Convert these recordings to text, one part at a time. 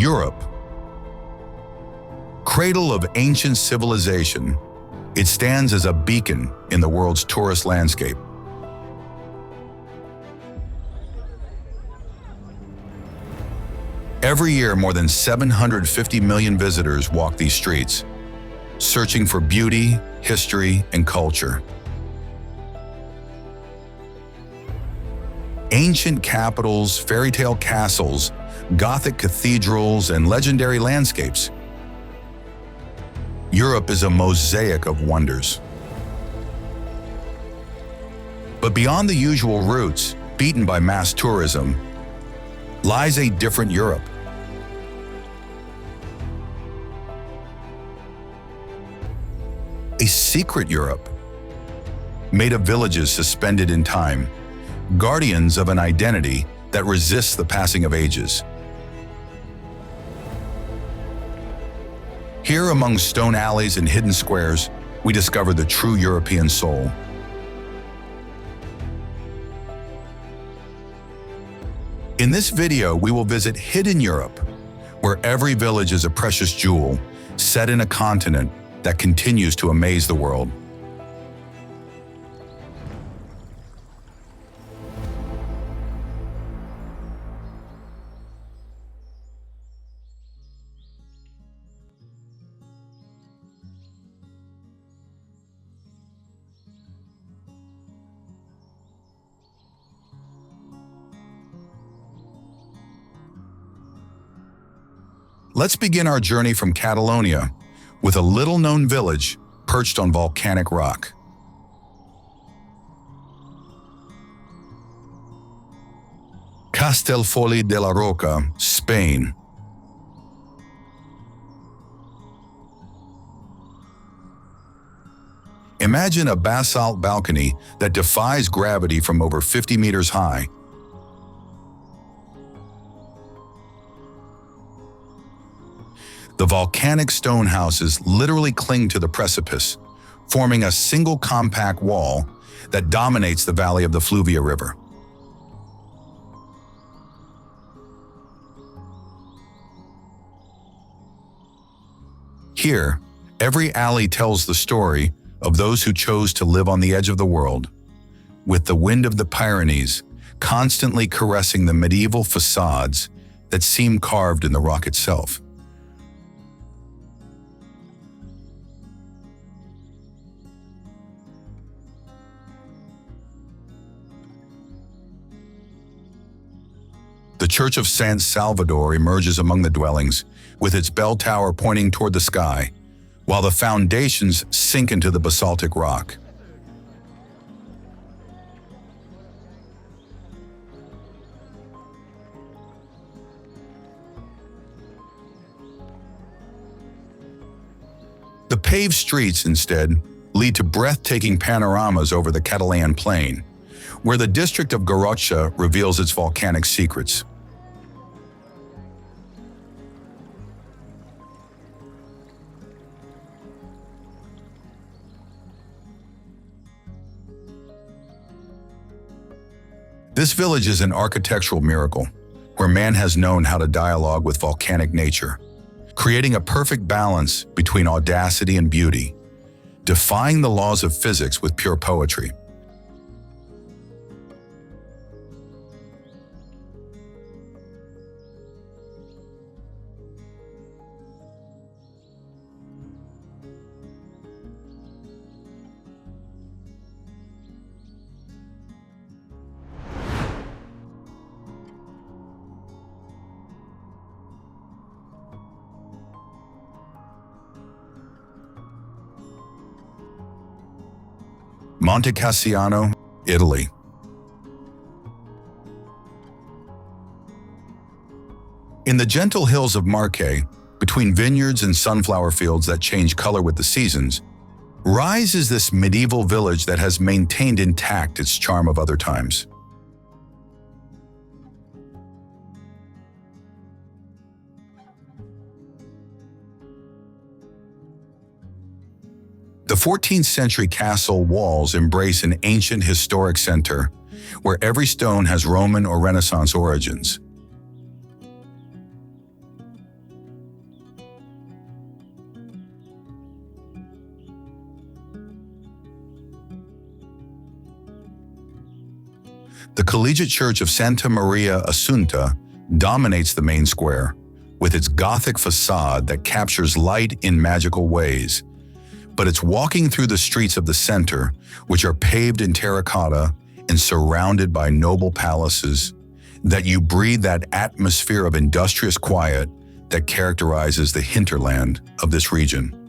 Europe. Cradle of ancient civilization, it stands as a beacon in the world's tourist landscape. Every year, more than 750 million visitors walk these streets, searching for beauty, history, and culture. Ancient capitals, fairy tale castles, Gothic cathedrals, and legendary landscapes. Europe is a mosaic of wonders. But beyond the usual routes, beaten by mass tourism, lies a different Europe. A secret Europe, made of villages suspended in time, guardians of an identity that resists the passing of ages. Here among stone alleys and hidden squares, we discover the true European soul. In this video, we will visit hidden Europe, where every village is a precious jewel set in a continent that continues to amaze the world. Let's begin our journey from Catalonia with a little-known village perched on volcanic rock. Castellfollit de la Roca, Spain. Imagine a basalt balcony that defies gravity from over 50 meters high. The volcanic stone houses literally cling to the precipice, forming a single compact wall that dominates the valley of the Fluvia River. Here, every alley tells the story of those who chose to live on the edge of the world, with the wind of the Pyrenees constantly caressing the medieval facades that seem carved in the rock itself. The Church of San Salvador emerges among the dwellings, with its bell tower pointing toward the sky, while the foundations sink into the basaltic rock. The paved streets, instead, lead to breathtaking panoramas over the Catalan plain, where the district of Gjirokaster reveals its volcanic secrets. This village is an architectural miracle, where man has known how to dialogue with volcanic nature, creating a perfect balance between audacity and beauty, defying the laws of physics with pure poetry. Montecassiano, Italy. In the gentle hills of Marche, between vineyards and sunflower fields that change color with the seasons, rises this medieval village that has maintained intact its charm of other times. The 14th century castle walls embrace an ancient historic center where every stone has Roman or Renaissance origins. The collegiate church of Santa Maria Assunta dominates the main square, with its Gothic facade that captures light in magical ways. But it's walking through the streets of the center, which are paved in terracotta and surrounded by noble palaces, that you breathe that atmosphere of industrious quiet that characterizes the hinterland of this region.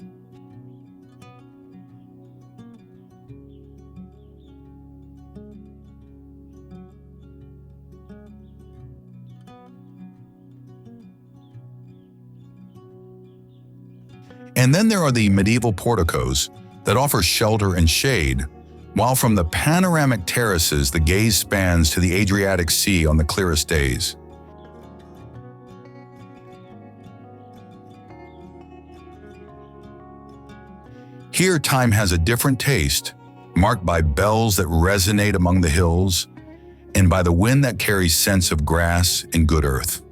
And then there are the medieval porticos that offer shelter and shade, while from the panoramic terraces the gaze spans to the Adriatic Sea on the clearest days. Here time has a different taste, marked by bells that resonate among the hills, and by the wind that carries scents of grass and good earth.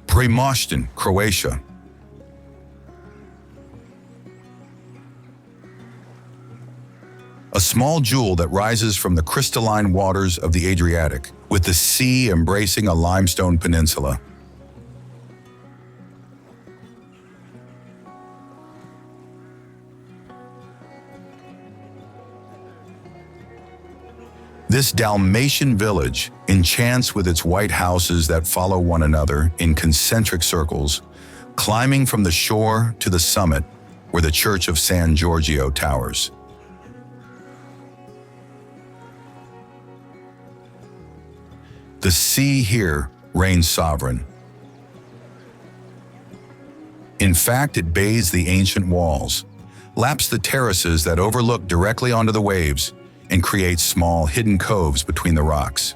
Primošten, Croatia. A small jewel that rises from the crystalline waters of the Adriatic, with the sea embracing a limestone peninsula. This Dalmatian village enchants with its white houses that follow one another in concentric circles, climbing from the shore to the summit where the church of San Giorgio towers. The sea here reigns sovereign. In fact, it bathes the ancient walls, laps the terraces that overlook directly onto the waves, and creates small, hidden coves between the rocks.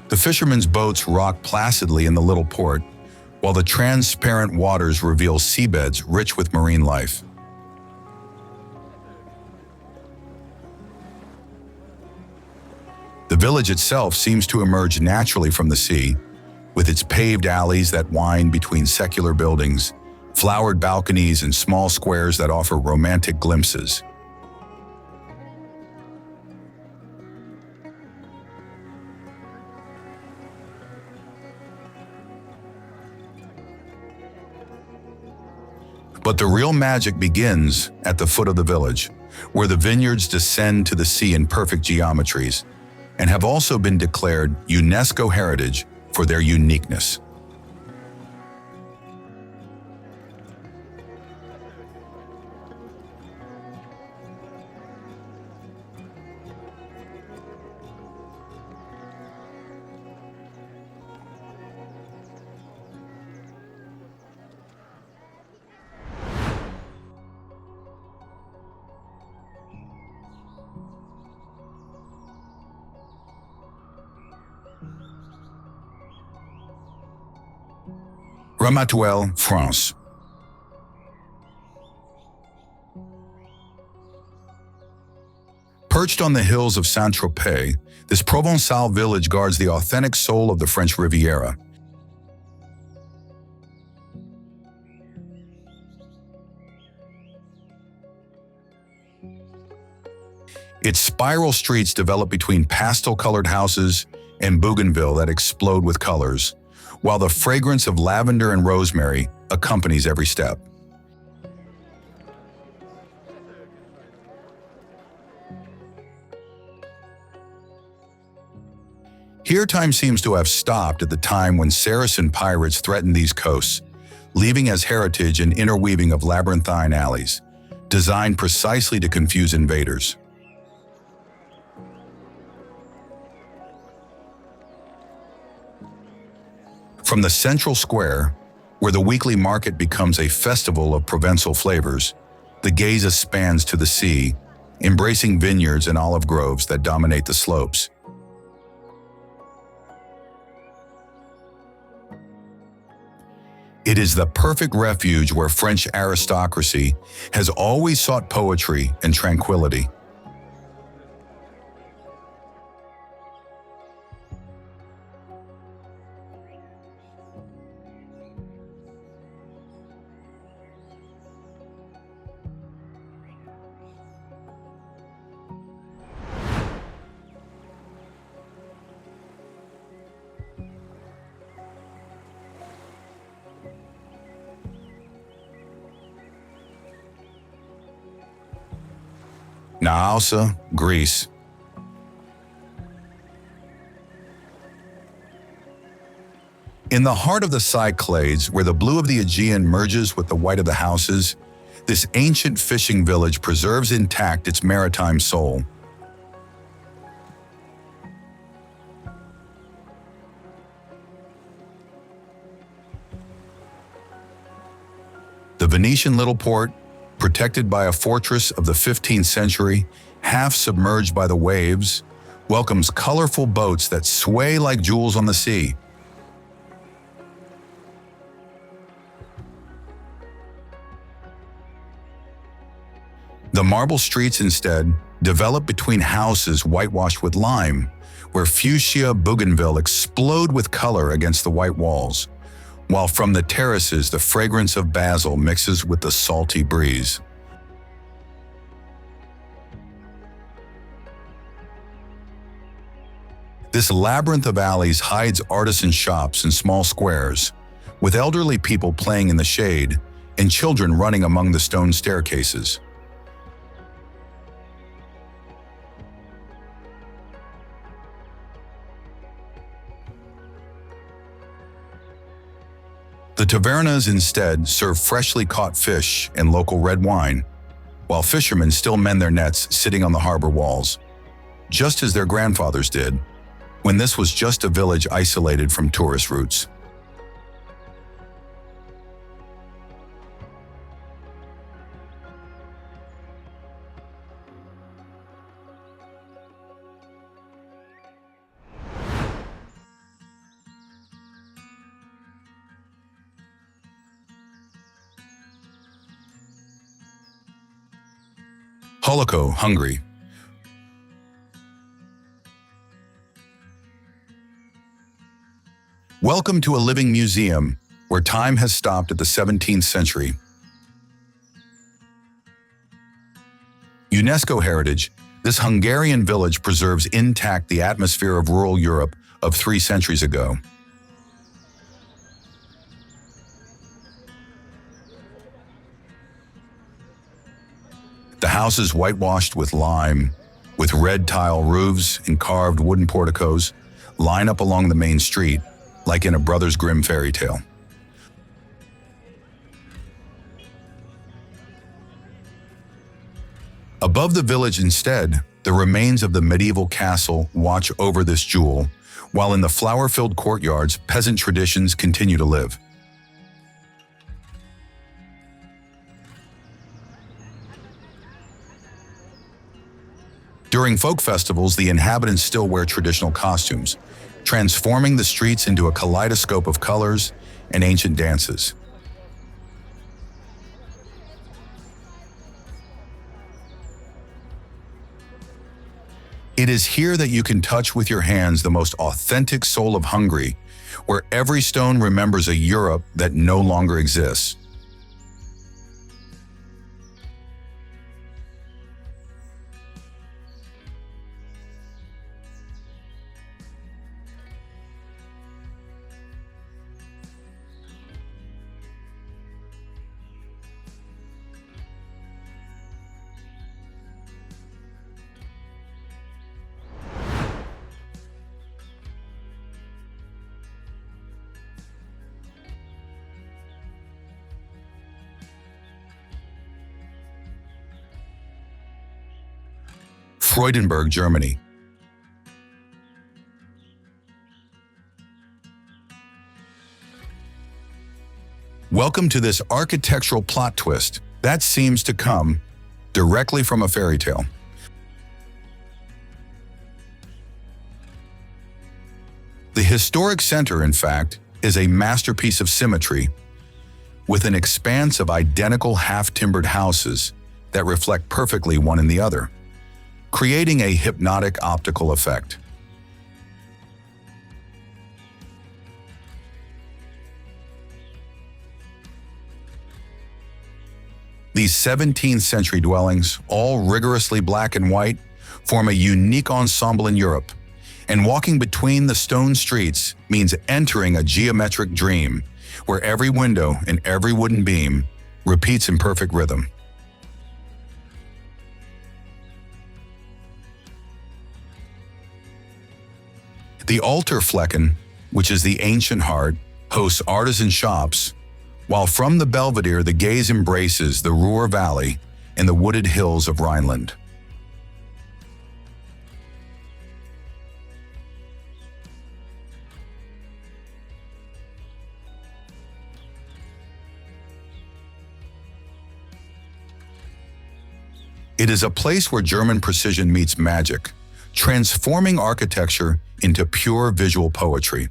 The fishermen's boats rock placidly in the little port, while the transparent waters reveal seabeds rich with marine life. The village itself seems to emerge naturally from the sea, with its paved alleys that wind between secular buildings, flowered balconies, and small squares that offer romantic glimpses. But the real magic begins at the foot of the village, where the vineyards descend to the sea in perfect geometries, and have also been declared UNESCO heritage for their uniqueness. Ramatuelle, France. Perched on the hills of Saint-Tropez, this Provençal village guards the authentic soul of the French Riviera. Its spiral streets develop between pastel-colored houses and bougainville that explode with colors, while the fragrance of lavender and rosemary accompanies every step. Here time seems to have stopped at the time when Saracen pirates threatened these coasts, leaving as heritage an interweaving of labyrinthine alleys, designed precisely to confuse invaders. From the central square, Where the weekly market becomes a festival of Provençal flavors, the gaze spans to the sea, embracing vineyards and olive groves that dominate the slopes. It is the perfect refuge where French aristocracy has always sought poetry and tranquility. Naoussa, Greece. In the heart of the Cyclades, where the blue of the Aegean merges with the white of the houses, this ancient fishing village preserves intact its maritime soul. The Venetian little port, protected by a fortress of the 15th century, half submerged by the waves, welcomes colorful boats that sway like jewels on the sea. The marble streets instead develop between houses whitewashed with lime, where fuchsia bougainville explode with color against the white walls, while from the terraces the fragrance of basil mixes with the salty breeze. This labyrinth of alleys hides artisan shops and small squares, with elderly people playing in the shade and children running among the stone staircases. The tavernas instead serve freshly caught fish and local red wine, while fishermen still mend their nets sitting on the harbor walls, just as their grandfathers did, when this was just a village isolated from tourist routes. Hollókő, Hungary. Welcome to a living museum where time has stopped at the 17th century. UNESCO heritage, this Hungarian village preserves intact the atmosphere of rural Europe of 3 centuries ago. The houses whitewashed with lime, with red tile roofs and carved wooden porticos, line up along the main street, like in a Brothers Grimm fairy tale. Above the village instead, the remains of the medieval castle watch over this jewel, while in the flower-filled courtyards, peasant traditions continue to live. During folk festivals, the inhabitants still wear traditional costumes, transforming the streets into a kaleidoscope of colors and ancient dances. It is here that you can touch with your hands the most authentic soul of Hungary, where every stone remembers a Europe that no longer exists. Freudenberg, Germany. Welcome to this architectural plot twist that seems to come directly from a fairy tale. The historic center, in fact, is a masterpiece of symmetry, with an expanse of identical half-timbered houses that reflect perfectly one in the other, creating a hypnotic optical effect. These 17th century dwellings, all rigorously black and white, form a unique ensemble in Europe, and walking between the stone streets means entering a geometric dream where every window and every wooden beam repeats in perfect rhythm. The Alterflecken, which is the ancient heart, hosts artisan shops, while from the Belvedere the gaze embraces the Ruhr Valley and the wooded hills of Rhineland. It is a place where German precision meets magic, transforming architecture into pure visual poetry.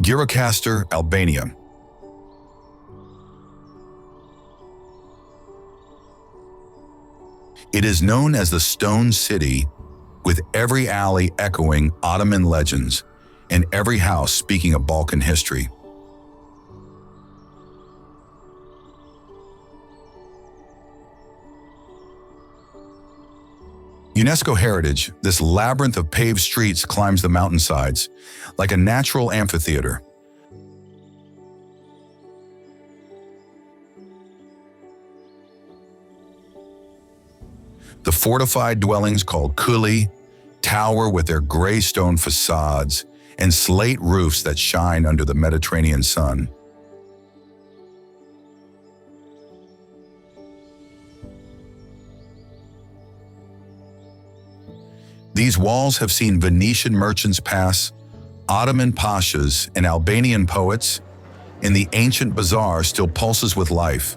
Gjirokaster, Albania. It is known as the Stone City, with every alley echoing Ottoman legends and every house speaking of Balkan history. UNESCO heritage, this labyrinth of paved streets climbs the mountainsides like a natural amphitheater. The fortified dwellings called kuli tower with their gray stone facades and slate roofs that shine under the Mediterranean sun. These walls have seen Venetian merchants pass, Ottoman pashas, and Albanian poets, and the ancient bazaar still pulses with life,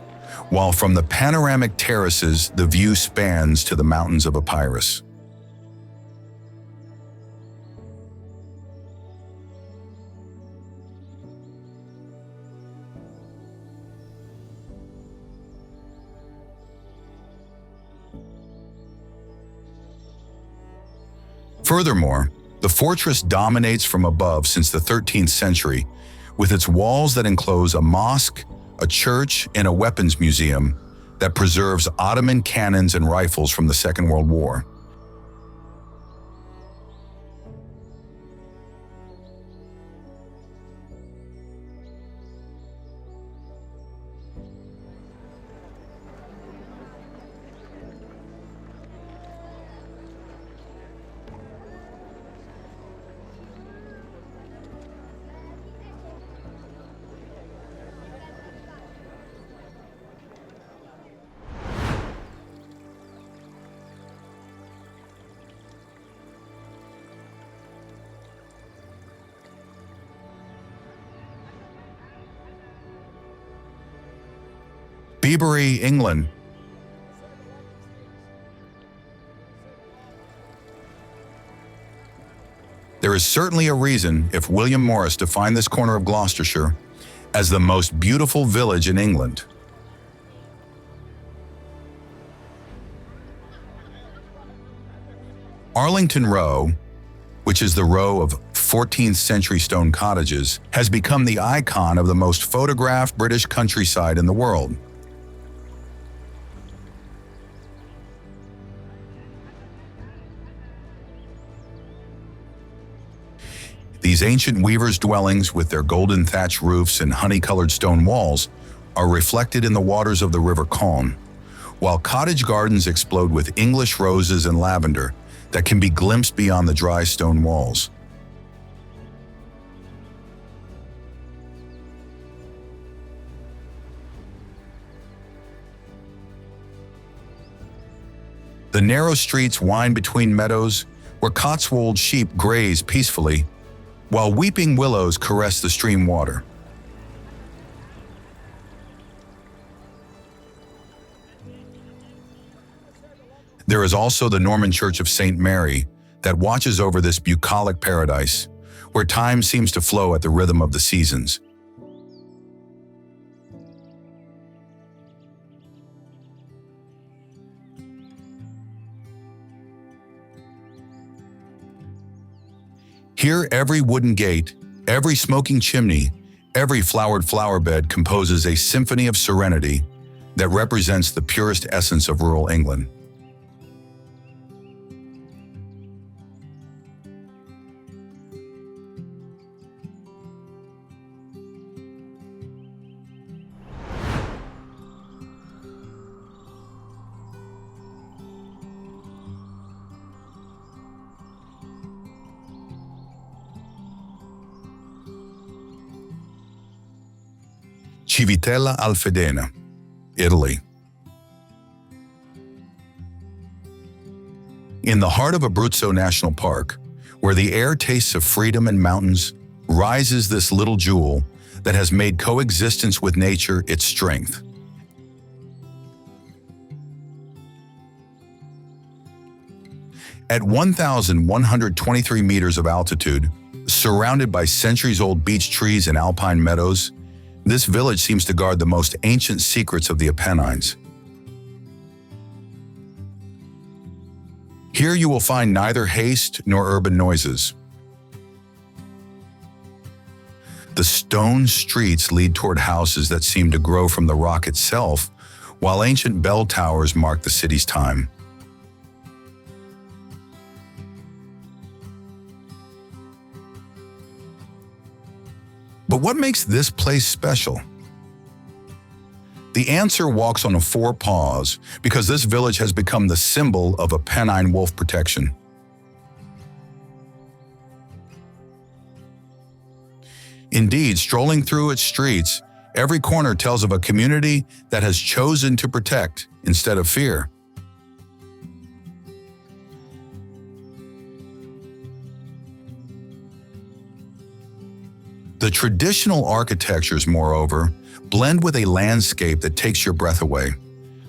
while from the panoramic terraces the view spans to the mountains of Epirus. Furthermore, the fortress dominates from above since the 13th century, with its walls that enclose a mosque, a church, and a weapons museum that preserves Ottoman cannons and rifles from the Second World War. Bibury, England. There is certainly a reason if William Morris defined this corner of Gloucestershire as the most beautiful village in England. Arlington Row, which is the row of 14th century stone cottages, has become the icon of the most photographed British countryside in the world. These ancient weavers' dwellings with their golden thatch roofs and honey-colored stone walls are reflected in the waters of the River Colne, while cottage gardens explode with English roses and lavender that can be glimpsed beyond the dry stone walls. The narrow streets wind between meadows where Cotswold sheep graze peacefully, while weeping willows caress the stream water. There is also the Norman Church of St. Mary that watches over this bucolic paradise, where time seems to flow at the rhythm of the seasons. Here, every wooden gate, every smoking chimney, every flowered flower bed composes a symphony of serenity that represents the purest essence of rural England. Civitella Alfedena, Italy. In the heart of Abruzzo National Park, where the air tastes of freedom and mountains, rises this little jewel that has made coexistence with nature its strength. At 1,123 meters of altitude, surrounded by centuries-old beech trees and alpine meadows, this village seems to guard the most ancient secrets of the Apennines. Here you will find neither haste nor urban noises. The stone streets lead toward houses that seem to grow from the rock itself, while ancient bell towers mark the city's time. But what makes this place special? The answer walks on 4 paws because this village has become the symbol of Apennine wolf protection. Indeed, strolling through its streets, every corner tells of a community that has chosen to protect instead of fear. The traditional architectures, moreover, blend with a landscape that takes your breath away,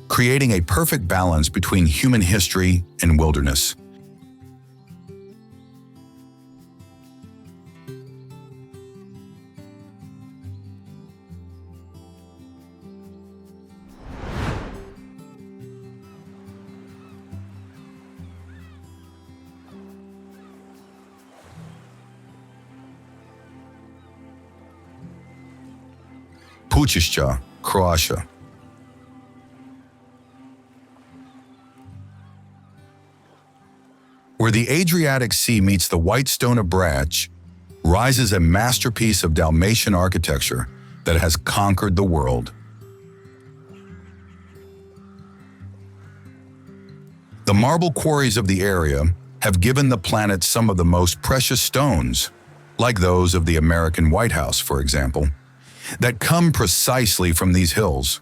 creating a perfect balance between human history and wilderness. Pučišća, Croatia. Where the Adriatic Sea meets the white stone of Brač, rises a masterpiece of Dalmatian architecture that has conquered the world. The marble quarries of the area have given the planet some of the most precious stones, like those of the American White House, for example, that come precisely from these hills.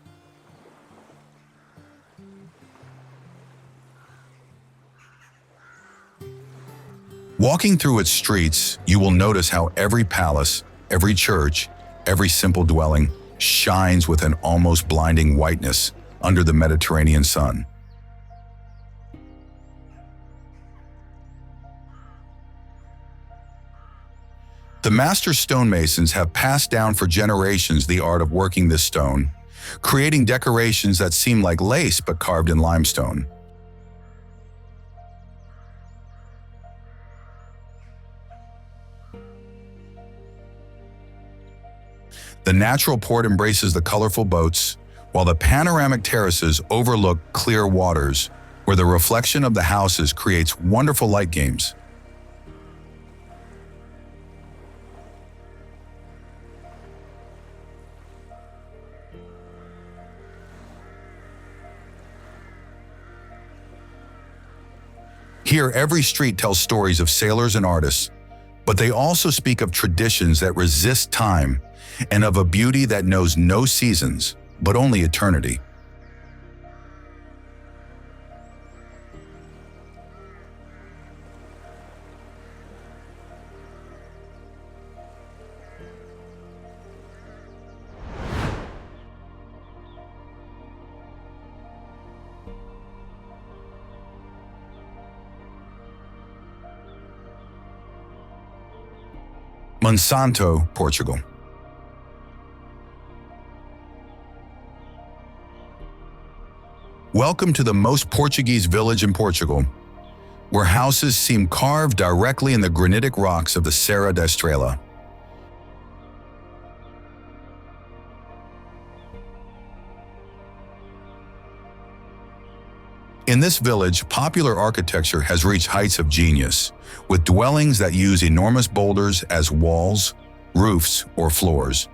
Walking through its streets, you will notice how every palace, every church, every simple dwelling shines with an almost blinding whiteness under the Mediterranean sun. The master stonemasons have passed down for generations the art of working this stone, creating decorations that seem like lace but carved in limestone. The natural port embraces the colorful boats, while the panoramic terraces overlook clear waters, where the reflection of the houses creates wonderful light games. Here, every street tells stories of sailors and artists, but they also speak of traditions that resist time and of a beauty that knows no seasons, but only eternity. Monsanto, Portugal. Welcome to the most Portuguese village in Portugal, where houses seem carved directly in the granitic rocks of the Serra da Estrela. In this village, popular architecture has reached heights of genius, with dwellings that use enormous boulders as walls, roofs, or floors,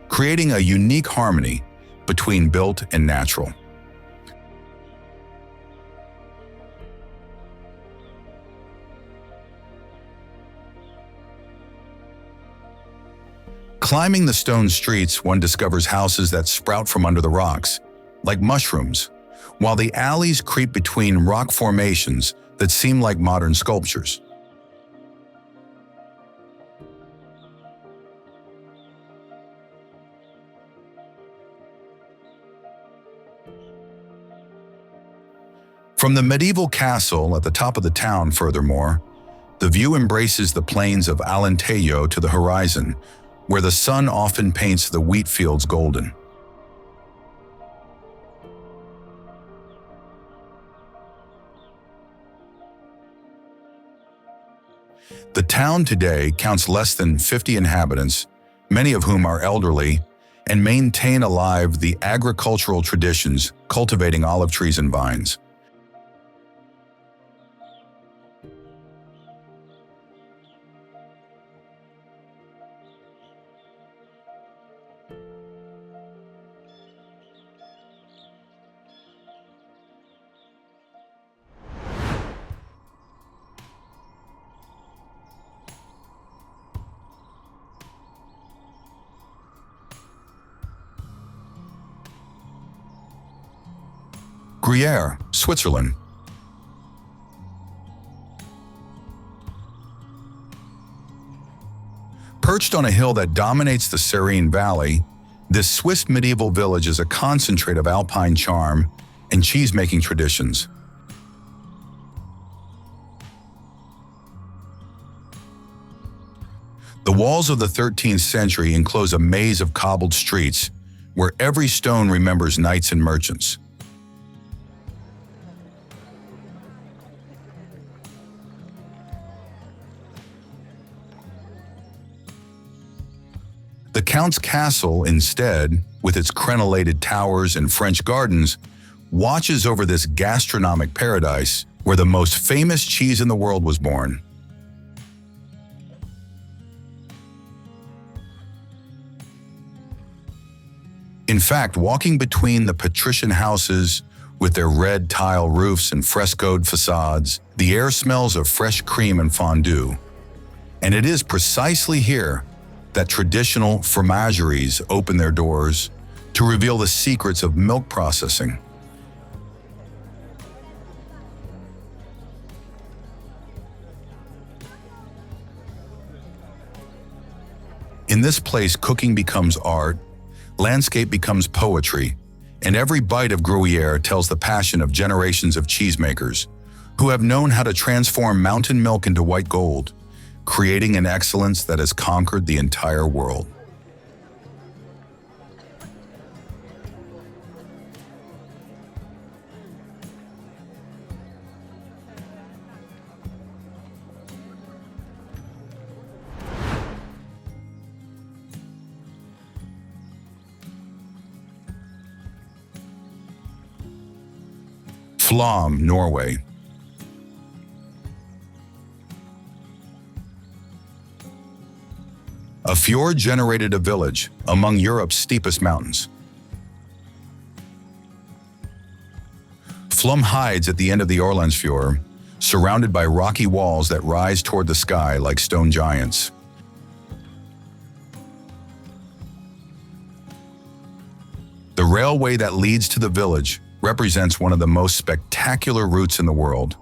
creating a unique harmony between built and natural. Climbing the stone streets, one discovers houses that sprout from under the rocks, like mushrooms, while the alleys creep between rock formations that seem like modern sculptures. From the medieval castle at the top of the town, furthermore, the view embraces the plains of Alentejo to the horizon, where the sun often paints the wheat fields golden. The town today counts less than 50 inhabitants, many of whom are elderly, and maintain alive the agricultural traditions, cultivating olive trees and vines. Gruyères, Switzerland. Perched on a hill that dominates the serene valley, this Swiss medieval village is a concentrate of alpine charm and cheese-making traditions. The walls of the 13th century enclose a maze of cobbled streets where every stone remembers knights and merchants. The Count's castle, instead, with its crenellated towers and French gardens, watches over this gastronomic paradise where the most famous cheese in the world was born. In fact, walking between the patrician houses with their red tile roofs and frescoed facades, the air smells of fresh cream and fondue. And it is precisely here that traditional fromageries open their doors to reveal the secrets of milk processing. In this place, cooking becomes art, landscape becomes poetry, and every bite of Gruyere tells the passion of generations of cheesemakers who have known how to transform mountain milk into white gold, creating an excellence that has conquered the entire world. Flåm, Norway. A fjord generated a village among Europe's steepest mountains. Flåm hides at the end of the Ålandsfjord, surrounded by rocky walls that rise toward the sky like stone giants. The railway that leads to the village represents one of the most spectacular routes in the world,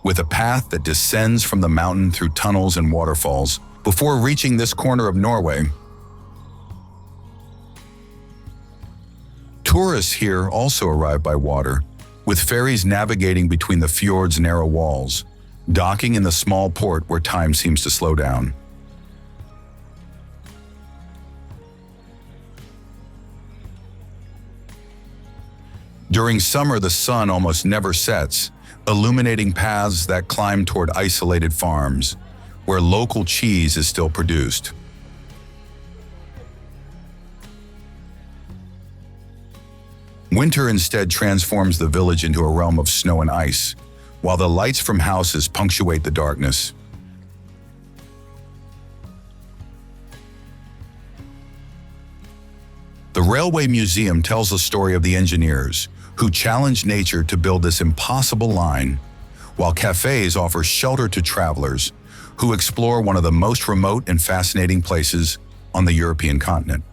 with a path that descends from the mountain through tunnels and waterfalls before reaching this corner of Norway. Tourists here also arrive by water, with ferries navigating between the fjord's narrow walls, docking in the small port where time seems to slow down. During summer, the sun almost never sets, illuminating paths that climb toward isolated farms, where local cheese is still produced. Winter instead transforms the village into a realm of snow and ice, while the lights from houses punctuate the darkness. The Railway Museum tells the story of the engineers who challenged nature to build this impossible line, while cafes offer shelter to travelers who explore one of the most remote and fascinating places on the European continent.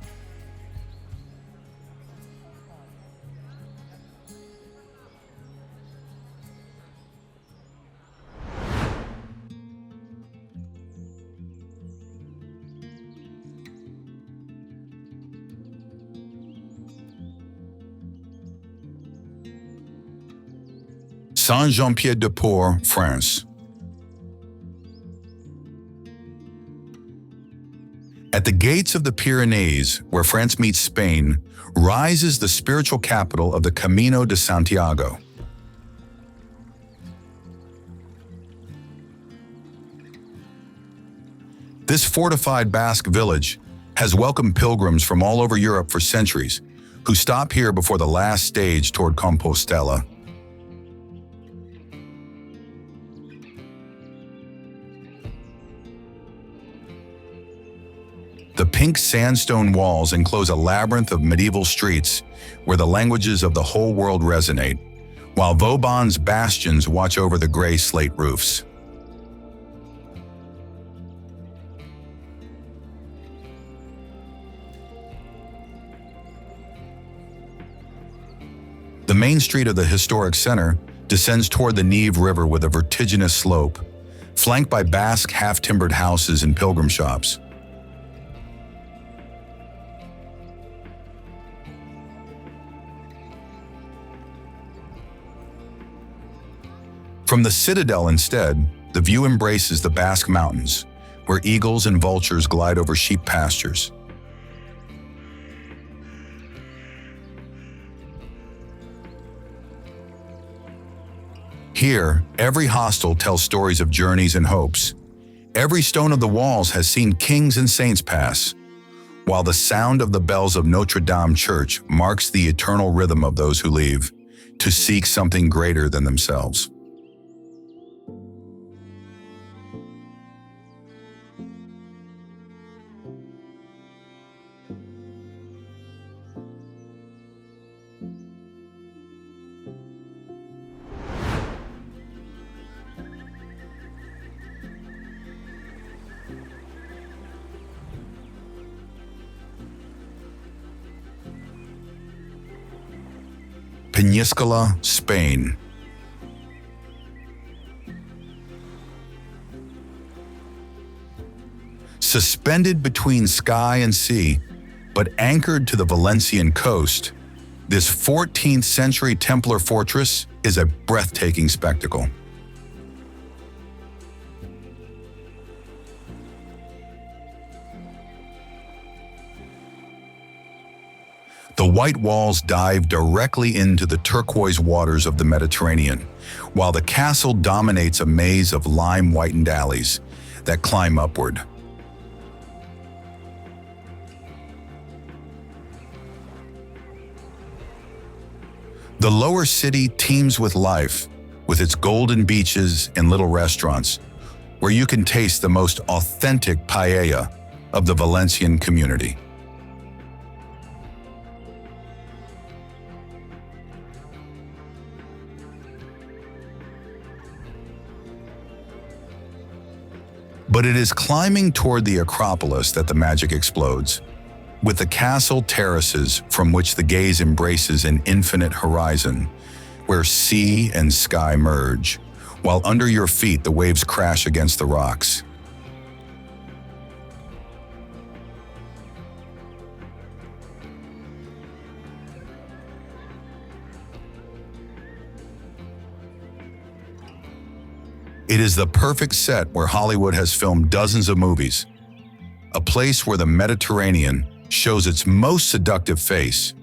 Saint-Jean-Pied-de-Port, France. At the gates of the Pyrenees, where France meets Spain, rises the spiritual capital of the Camino de Santiago. This fortified Basque village has welcomed pilgrims from all over Europe for centuries, who stop here before the last stage toward Compostela. The pink sandstone walls enclose a labyrinth of medieval streets where the languages of the whole world resonate, while Vauban's bastions watch over the gray slate roofs. The main street of the historic center descends toward the Nive River with a vertiginous slope, flanked by Basque half-timbered houses and pilgrim shops. From the citadel instead, the view embraces the Basque Mountains, where eagles and vultures glide over sheep pastures. Here, every hostel tells stories of journeys and hopes. Every stone of the walls has seen kings and saints pass, while the sound of the bells of Notre Dame Church marks the eternal rhythm of those who leave, to seek something greater than themselves. Peñíscola, Spain. Suspended between sky and sea, but anchored to the Valencian coast, this 14th century Templar fortress is a breathtaking spectacle. The white walls dive directly into the turquoise waters of the Mediterranean, while the castle dominates a maze of lime-whitened alleys that climb upward. The lower city teems with life, with its golden beaches and little restaurants, where you can taste the most authentic paella of the Valencian community. But it is climbing toward the Acropolis that the magic explodes, with the castle terraces from which the gaze embraces an infinite horizon, where sea and sky merge, while under your feet the waves crash against the rocks. It is the perfect set where Hollywood has filmed dozens of movies, a place where the Mediterranean shows its most seductive face.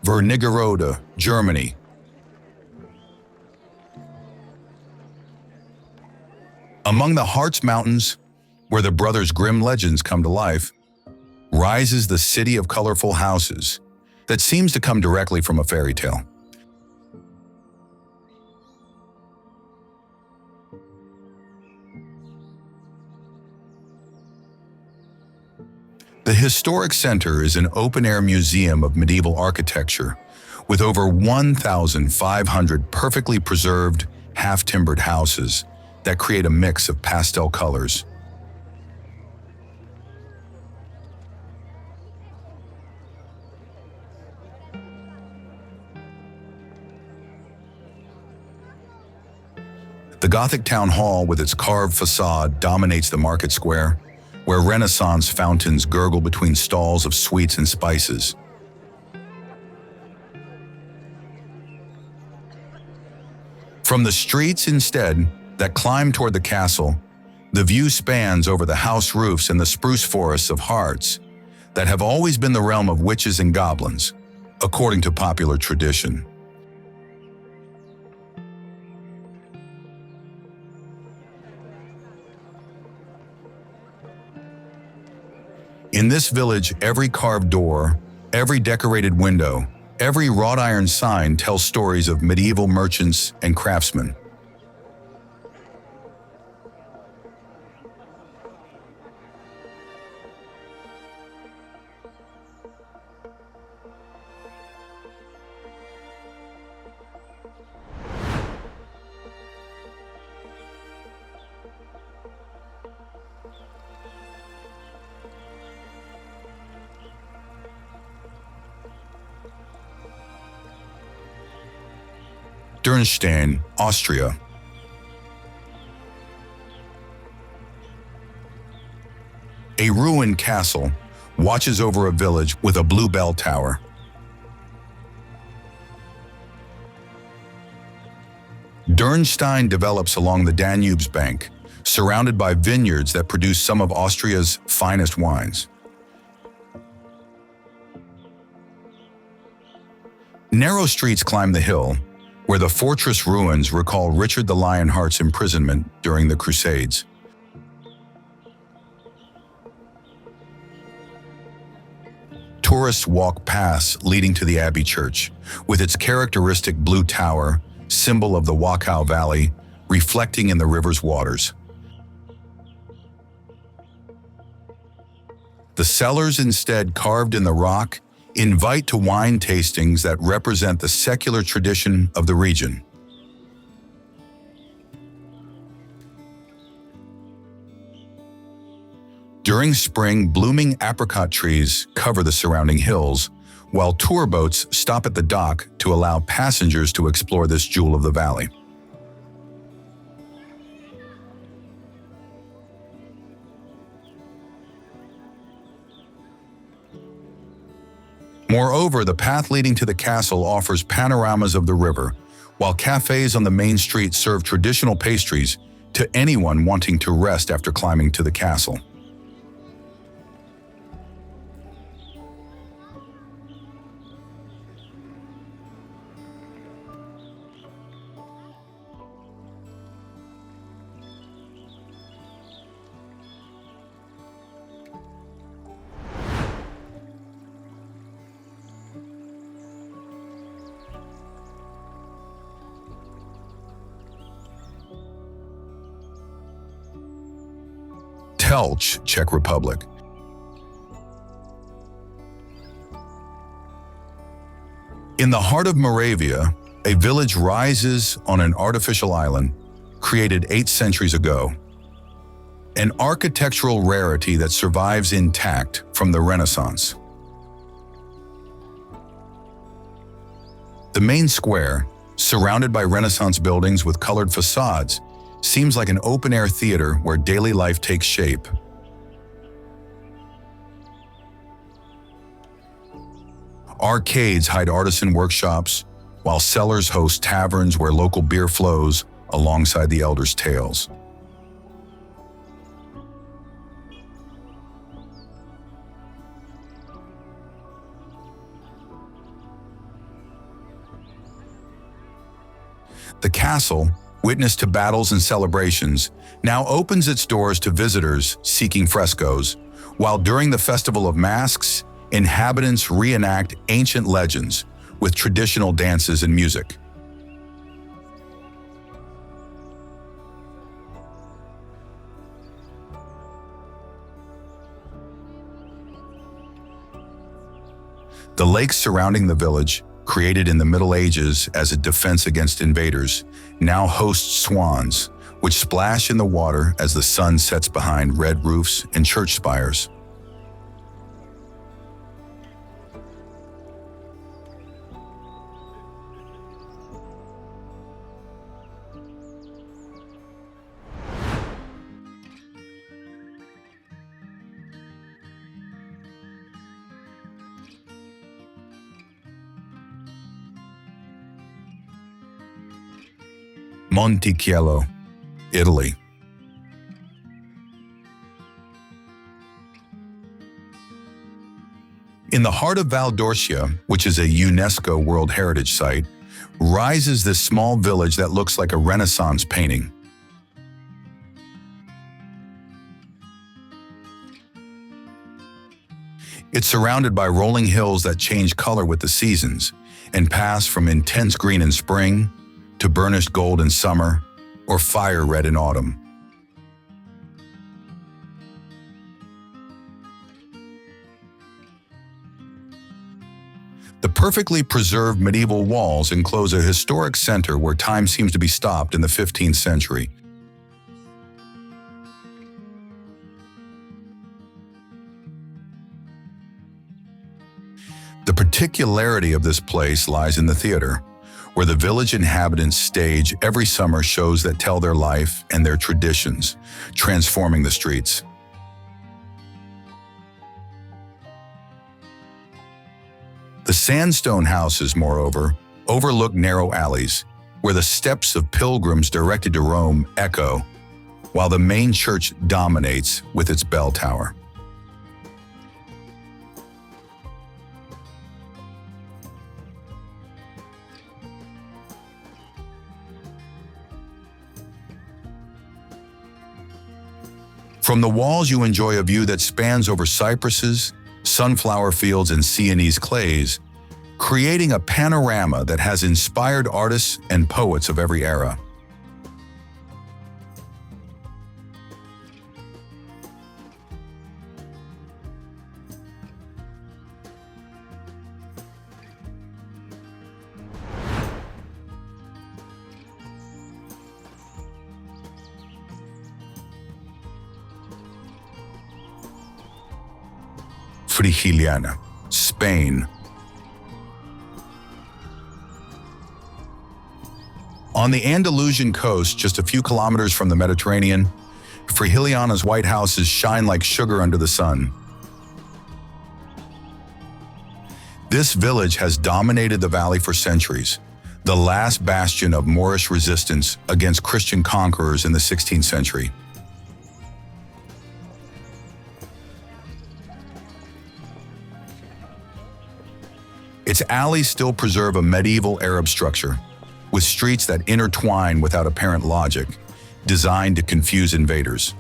Wernigerode, Germany. Among the Harz Mountains, where the brothers Grimm legends come to life, rises the city of colorful houses that seems to come directly from a fairy tale. The historic center is an open-air museum of medieval architecture with over 1,500 perfectly preserved, half-timbered houses that create a mix of pastel colors. The Gothic town hall with its carved facade dominates the market square, where Renaissance fountains gurgle between stalls of sweets and spices. From the streets, instead, that climb toward the castle, the view spans over the house roofs and the spruce forests of Harz that have always been the realm of witches and goblins, according to popular tradition. In this village, every carved door, every decorated window, every wrought iron sign tells stories of medieval merchants and craftsmen. Dürnstein, Austria. A ruined castle watches over a village with a blue bell tower. Dürnstein develops along the Danube's bank, surrounded by vineyards that produce some of Austria's finest wines. Narrow streets climb the hill, where the fortress ruins recall Richard the Lionheart's imprisonment during the Crusades. Tourists walk paths leading to the Abbey Church, with its characteristic blue tower, symbol of the Wachau Valley, reflecting in the river's waters. The cellars, instead carved in the rock, invite to wine tastings that represent the secular tradition of the region. During spring, blooming apricot trees cover the surrounding hills, while tour boats stop at the dock to allow passengers to explore this jewel of the valley. Moreover, the path leading to the castle offers panoramas of the river, while cafes on the main street serve traditional pastries to anyone wanting to rest after climbing to the castle. Telch, Czech Republic. In the heart of Moravia, a village rises on an artificial island created 8 centuries ago. An architectural rarity that survives intact from the Renaissance. The main square, surrounded by Renaissance buildings with colored facades, seems like an open-air theater where daily life takes shape. Arcades hide artisan workshops, while cellars host taverns where local beer flows alongside the elders' tales. The castle, witness to battles and celebrations, now opens its doors to visitors seeking frescoes, while during the Festival of Masks, inhabitants reenact ancient legends with traditional dances and music. The lakes surrounding the village, created in the Middle Ages as a defense against invaders, now host swans, which splash in the water as the sun sets behind red roofs and church spires. Montecassiano, Italy. In the heart of Val d'Orcia, which is a UNESCO World Heritage Site, rises this small village that looks like a Renaissance painting. It's surrounded by rolling hills that change color with the seasons and pass from intense green in spring to burnished gold in summer, or fire red in autumn. The perfectly preserved medieval walls enclose a historic center where time seems to be stopped in the 15th century. The particularity of this place lies in the theater, where the village inhabitants stage every summer shows that tell their life and their traditions, transforming the streets. The sandstone houses, moreover, overlook narrow alleys, where the steps of pilgrims directed to Rome echo, while the main church dominates with its bell tower. From the walls you enjoy a view that spans over cypresses, sunflower fields, and Sienese clays, creating a panorama that has inspired artists and poets of every era. Freudenberg, Spain. On the Andalusian coast, just a few kilometers from the Mediterranean, Freudenberg's white houses shine like sugar under the sun. This village has dominated the valley for centuries, the last bastion of Moorish resistance against Christian conquerors in the 16th century. Its alleys still preserve a medieval Arab structure, with streets that intertwine without apparent logic, designed to confuse invaders.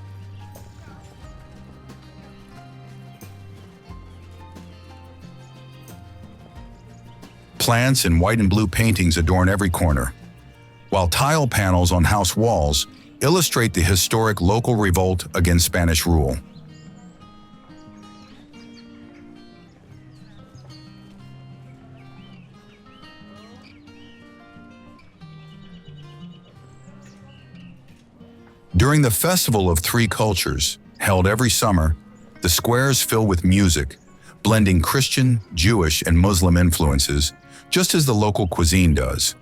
Plants and white and blue paintings adorn every corner, while tile panels on house walls illustrate the historic local revolt against Spanish rule. During the Festival of Three Cultures, held every summer, the squares fill with music, blending Christian, Jewish, and Muslim influences, just as the local cuisine does.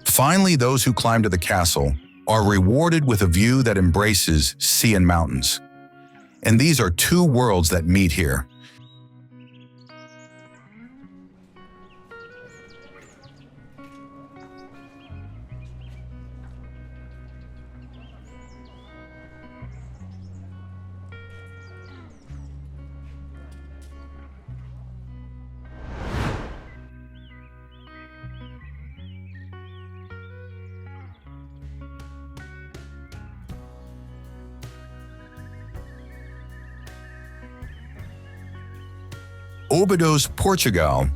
Finally, those who climb to the castle are rewarded with a view that embraces sea and mountains. And these are two worlds that meet here. Óbidos, Portugal.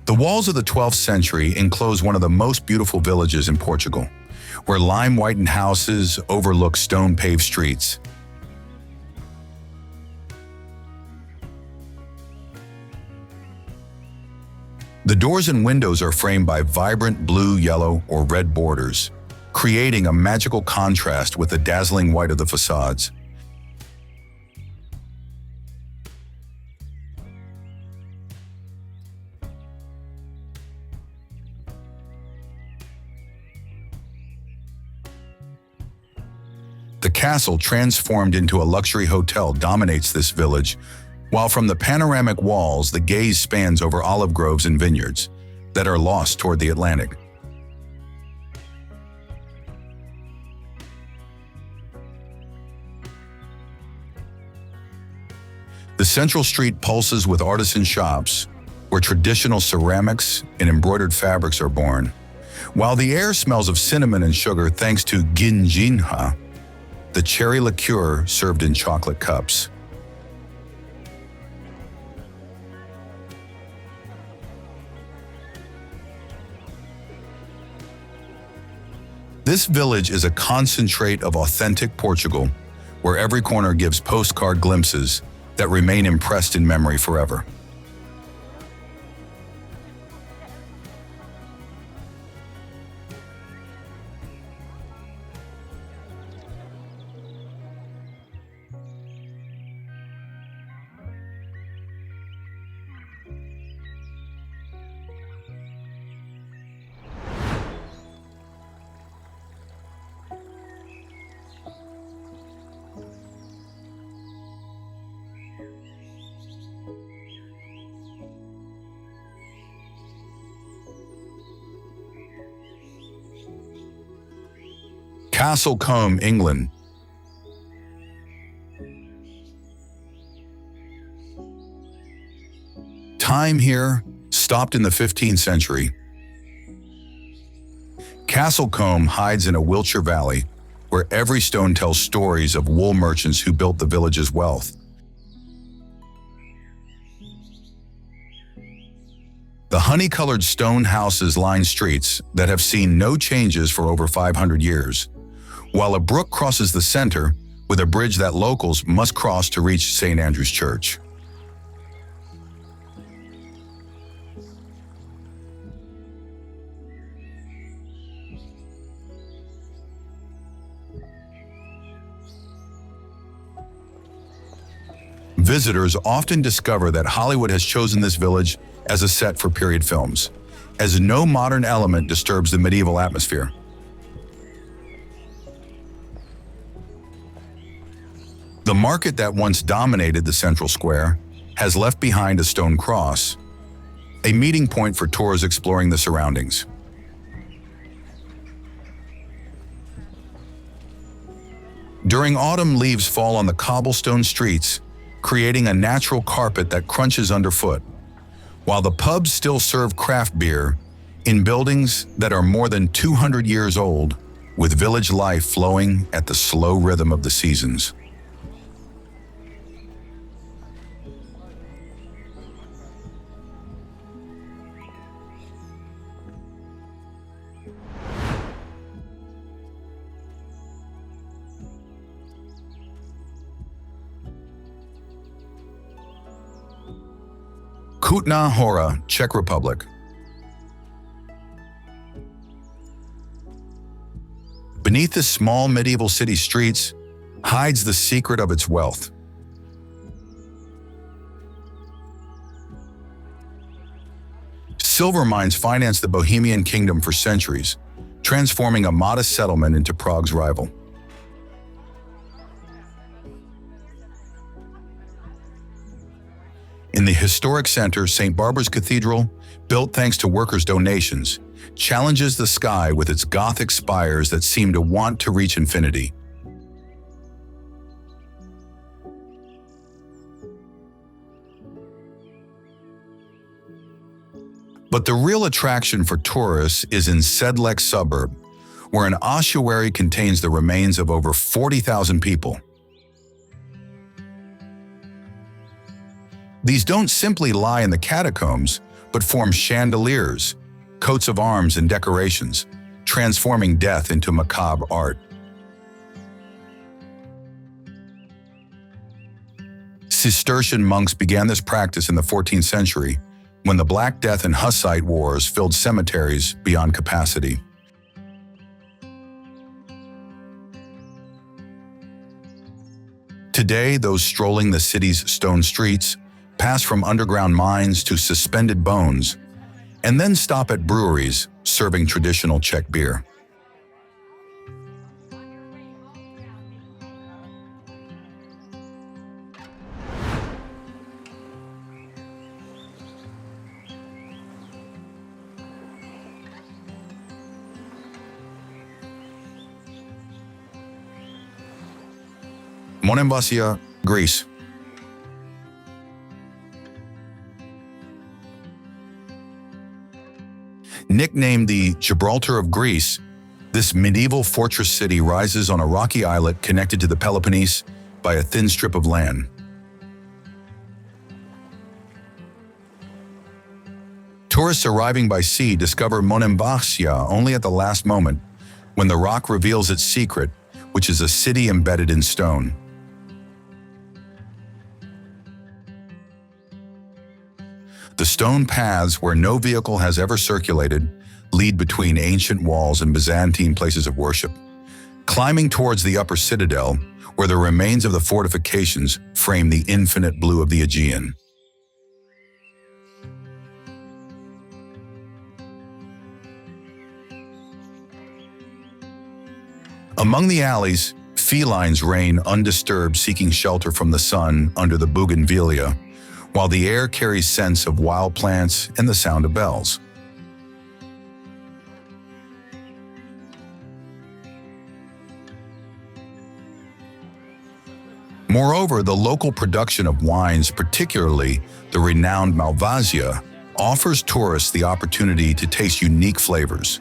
The walls of the 12th century enclose one of the most beautiful villages in Portugal, where lime-whitened houses overlook stone-paved streets. The doors and windows are framed by vibrant blue, yellow, or red borders, creating a magical contrast with the dazzling white of the facades. The castle, transformed into a luxury hotel, dominates this village, while from the panoramic walls the gaze spans over olive groves and vineyards that are lost toward the Atlantic. The central street pulses with artisan shops, where traditional ceramics and embroidered fabrics are born, while the air smells of cinnamon and sugar thanks to ginginha, the cherry liqueur served in chocolate cups. This village is a concentrate of authentic Portugal, where every corner gives postcard glimpses that remain impressed in memory forever. Castellfollit, England. Time here stopped in the 15th century. Castellfollit hides in a Wiltshire valley, where every stone tells stories of wool merchants who built the village's wealth. The honey-colored stone houses line streets that have seen no changes for over 500 years, while a brook crosses the center with a bridge that locals must cross to reach St. Andrew's Church. Visitors often discover that Hollywood has chosen this village as a set for period films, as no modern element disturbs the medieval atmosphere. The market that once dominated the central square has left behind a stone cross, a meeting point for tours exploring the surroundings. During autumn, leaves fall on the cobblestone streets, creating a natural carpet that crunches underfoot, while the pubs still serve craft beer in buildings that are more than 200 years old, with village life flowing at the slow rhythm of the seasons. Kutná Hora, Czech Republic. Beneath the small medieval city streets hides the secret of its wealth. Silver mines financed the Bohemian kingdom for centuries, transforming a modest settlement into Prague's rival. In the historic center, St. Barbara's Cathedral, built thanks to workers' donations, challenges the sky with its Gothic spires that seem to want to reach infinity. But the real attraction for tourists is in Sedlec suburb, where an ossuary contains the remains of over 40,000 people. These don't simply lie in the catacombs, but form chandeliers, coats of arms and decorations, transforming death into macabre art. Cistercian monks began this practice in the 14th century, when the Black Death and Hussite wars filled cemeteries beyond capacity. Today, those strolling the city's stone streets pass from underground mines to suspended bones, and then stop at breweries serving traditional Czech beer. Montecassiano, Greece. Nicknamed the Gibraltar of Greece, this medieval fortress city rises on a rocky islet connected to the Peloponnese by a thin strip of land. Tourists arriving by sea discover Montecassiano only at the last moment, when the rock reveals its secret, which is a city embedded in stone. The stone paths where no vehicle has ever circulated lead between ancient walls and Byzantine places of worship, climbing towards the upper citadel, where the remains of the fortifications frame the infinite blue of the Aegean. Among the alleys, felines reign undisturbed, seeking shelter from the sun under the bougainvillea, while the air carries scents of wild plants and the sound of bells. Moreover, the local production of wines, particularly the renowned Malvasia, offers tourists the opportunity to taste unique flavors,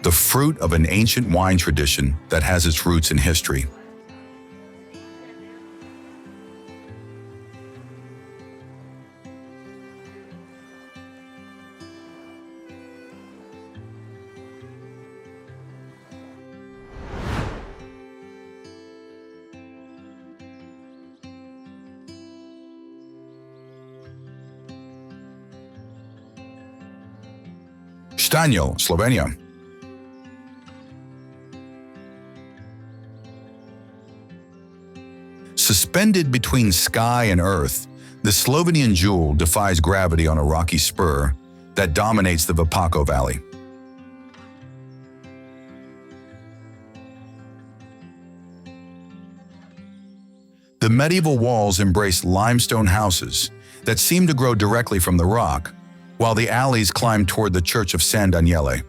the fruit of an ancient wine tradition that has its roots in history. Štanjel, Slovenia. Suspended between sky and earth, the Slovenian jewel defies gravity on a rocky spur that dominates the Vipako Valley. The medieval walls embrace limestone houses that seem to grow directly from the rock, while the alleys climb toward the Church of San Daniele,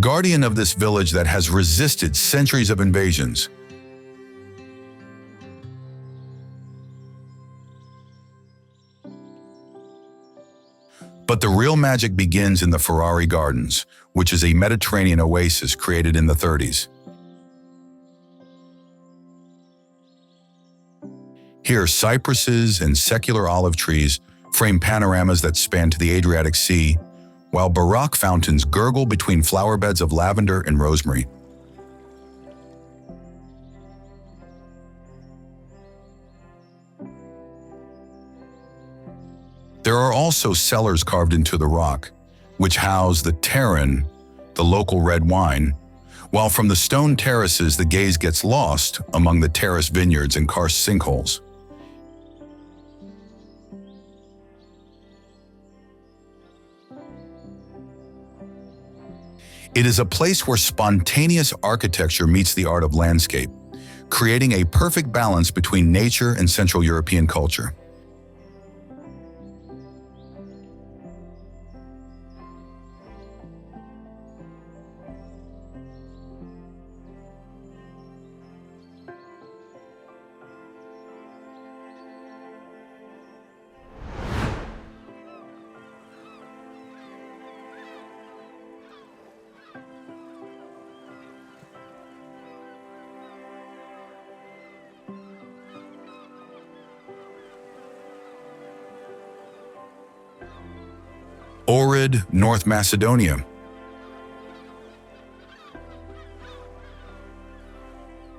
guardian of this village that has resisted centuries of invasions. But the real magic begins in the Ferrari Gardens, which is a Mediterranean oasis created in the 30s. Here, cypresses and secular olive trees frame panoramas that span to the Adriatic Sea, while baroque fountains gurgle between flower beds of lavender and rosemary. There are also cellars carved into the rock, which house the Terran, the local red wine, while from the stone terraces the gaze gets lost among the terrace vineyards and karst sinkholes. It is a place where spontaneous architecture meets the art of landscape, creating a perfect balance between nature and Central European culture. Ohrid, North Macedonia.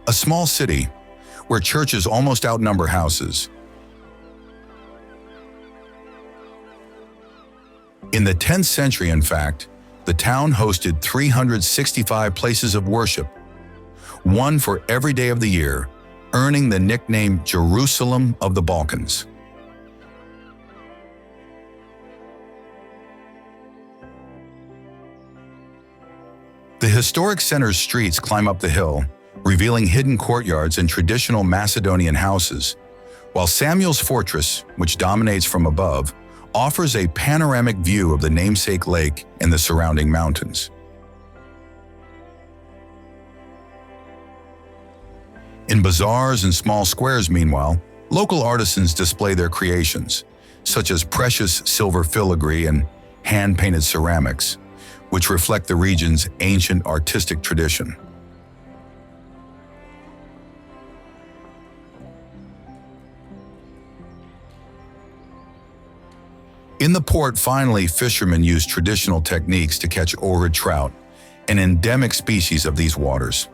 A small city where churches almost outnumber houses. In the 10th century, in fact, the town hosted 365 places of worship, one for every day of the year, earning the nickname Jerusalem of the Balkans. The historic center's streets climb up the hill, revealing hidden courtyards and traditional Macedonian houses, while Samuel's fortress, which dominates from above, offers a panoramic view of the namesake lake and the surrounding mountains. In bazaars and small squares, meanwhile, local artisans display their creations, such as precious silver filigree and hand-painted ceramics, which reflect the region's ancient artistic tradition. In the port, finally, fishermen use traditional techniques to catch ohrid trout, an endemic species of these waters.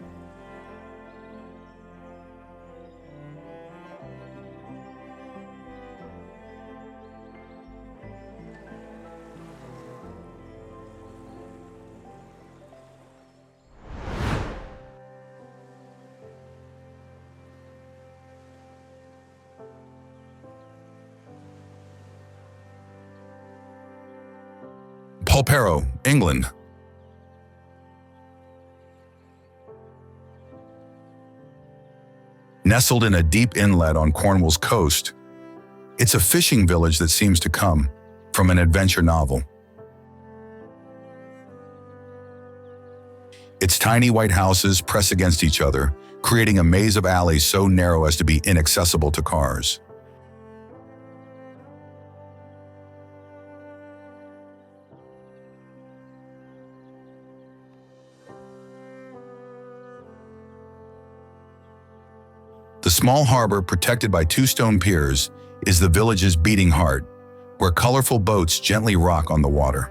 Polperro, England. Nestled in a deep inlet on Cornwall's coast, it's a fishing village that seems to come from an adventure novel. Its tiny white houses press against each other, creating a maze of alleys so narrow as to be inaccessible to cars. The small harbor, protected by two stone piers, is the village's beating heart, where colorful boats gently rock on the water.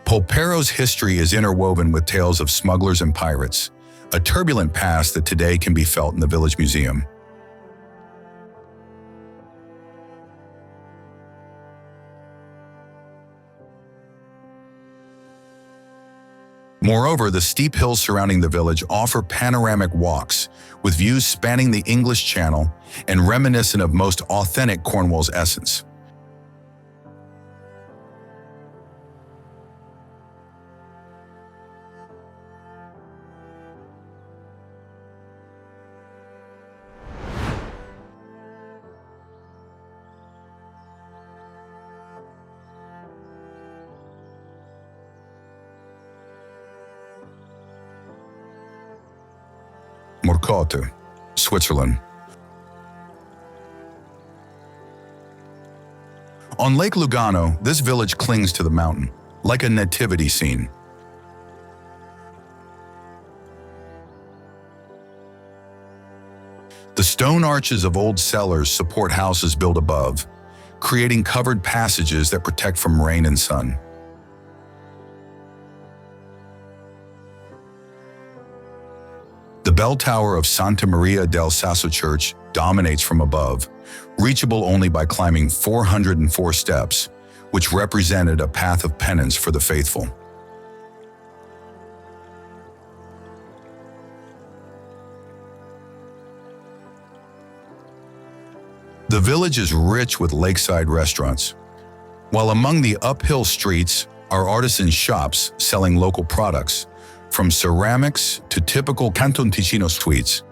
Polperro's history is interwoven with tales of smugglers and pirates, a turbulent past that today can be felt in the village museum. Moreover, the steep hills surrounding the village offer panoramic walks, with views spanning the English Channel and reminiscent of most authentic Cornwall's essence. Roca, Switzerland. On Lake Lugano, this village clings to the mountain, like a nativity scene. The stone arches of old cellars support houses built above, creating covered passages that protect from rain and sun. The bell tower of Santa Maria del Sasso Church dominates from above, reachable only by climbing 404 steps, which represented a path of penance for the faithful. The village is rich with lakeside restaurants, while among the uphill streets are artisan shops selling local products, from ceramics to typical Canton Ticino sweets.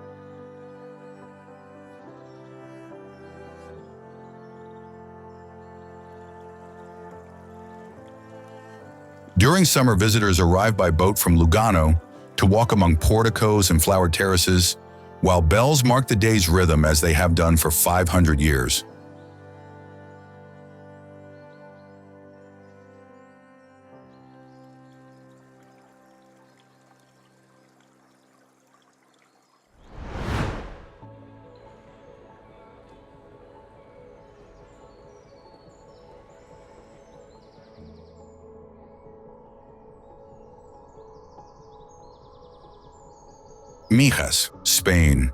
During summer, visitors arrive by boat from Lugano to walk among porticos and flowered terraces, while bells mark the day's rhythm as they have done for 500 years. Mijas, Spain.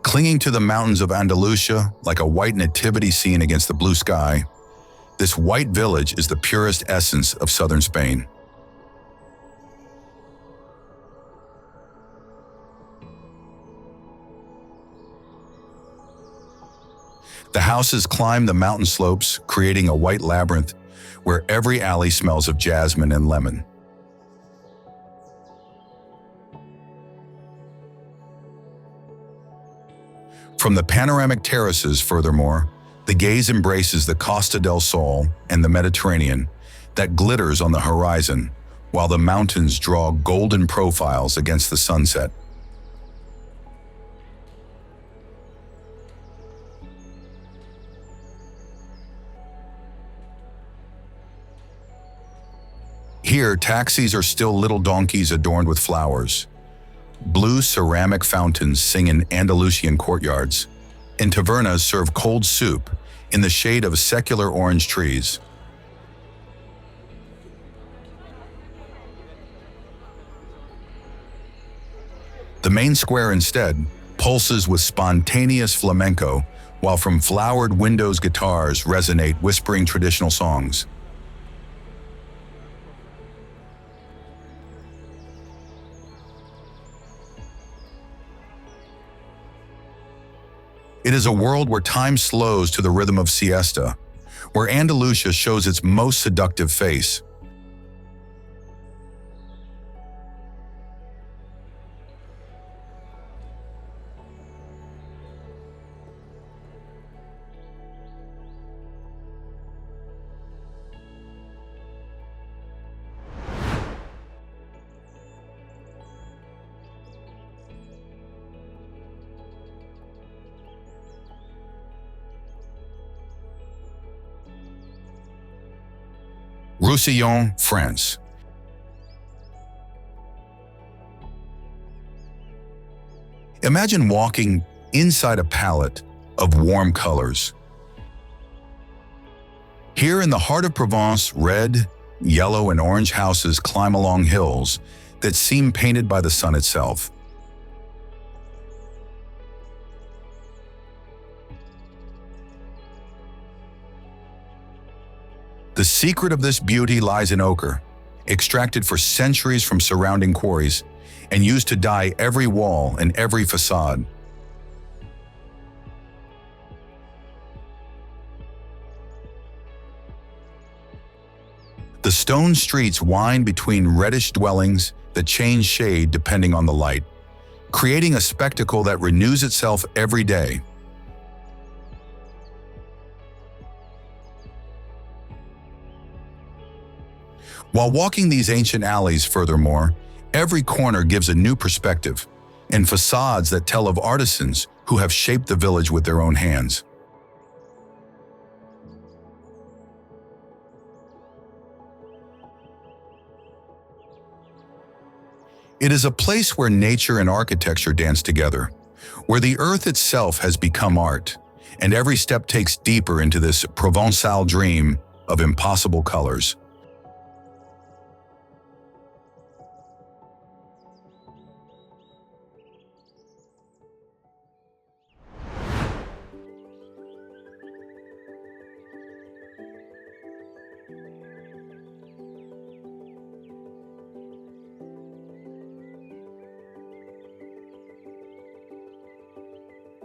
Clinging to the mountains of Andalusia like a white nativity scene against the blue sky, this white village is the purest essence of southern Spain. The houses climb the mountain slopes, creating a white labyrinth where every alley smells of jasmine and lemon. From the panoramic terraces, furthermore, the gaze embraces the Costa del Sol and the Mediterranean that glitters on the horizon, while the mountains draw golden profiles against the sunset. Here, taxis are still little donkeys adorned with flowers. Blue ceramic fountains sing in Andalusian courtyards, and tavernas serve cold soup in the shade of secular orange trees. The main square, instead, pulses with spontaneous flamenco, while from flowered windows guitars resonate whispering traditional songs. It is a world where time slows to the rhythm of siesta, where Andalusia shows its most seductive face. Roussillon, France. Imagine walking inside a palette of warm colors. Here in the heart of Provence, red, yellow, and orange houses climb along hills that seem painted by the sun itself. The secret of this beauty lies in ochre, extracted for centuries from surrounding quarries and used to dye every wall and every facade. The stone streets wind between reddish dwellings that change shade depending on the light, creating a spectacle that renews itself every day. While walking these ancient alleys, furthermore, every corner gives a new perspective, and facades that tell of artisans who have shaped the village with their own hands. It is a place where nature and architecture dance together, where the earth itself has become art, and every step takes deeper into this Provençal dream of impossible colors.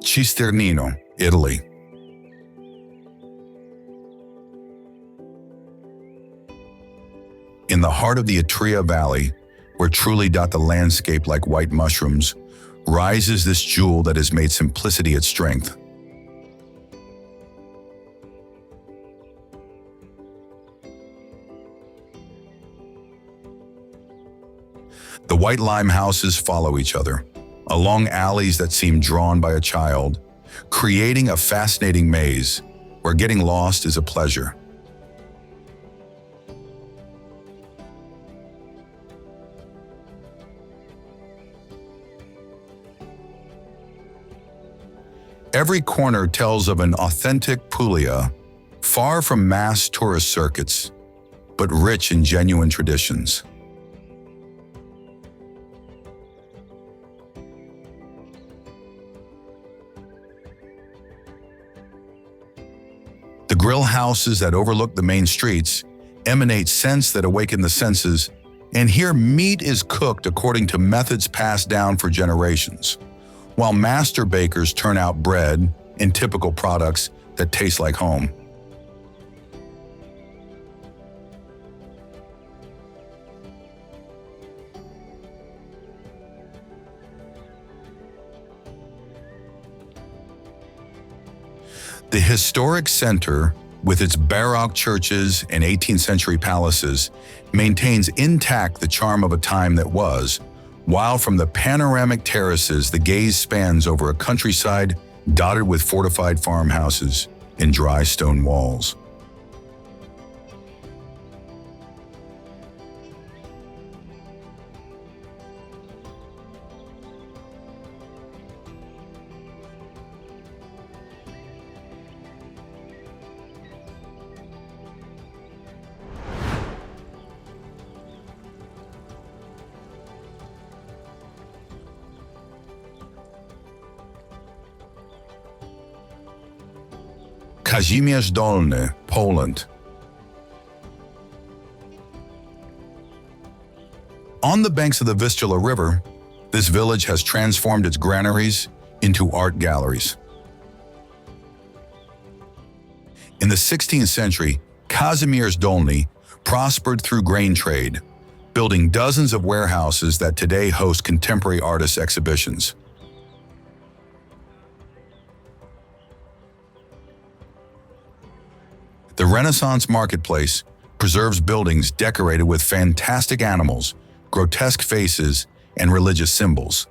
Cisternino, Italy. In the heart of the Etria Valley, where truly dot the landscape like white mushrooms, rises this jewel that has made simplicity its strength. The white lime houses follow each other, along alleys that seem drawn by a child, creating a fascinating maze where getting lost is a pleasure. Every corner tells of an authentic Puglia, far from mass tourist circuits, but rich in genuine traditions. The grill houses that overlook the main streets emanate scents that awaken the senses, and here meat is cooked according to methods passed down for generations, while master bakers turn out bread and typical products that taste like home. The historic center, with its Baroque churches and 18th century palaces, maintains intact the charm of a time that was, while from the panoramic terraces the gaze spans over a countryside dotted with fortified farmhouses and dry stone walls. Kazimierz Dolny, Poland. On the banks of the Vistula River, this village has transformed its granaries into art galleries. In the 16th century, Kazimierz Dolny prospered through grain trade, building dozens of warehouses that today host contemporary artists' exhibitions. The Renaissance marketplace preserves buildings decorated with fantastic animals, grotesque faces, and religious symbols,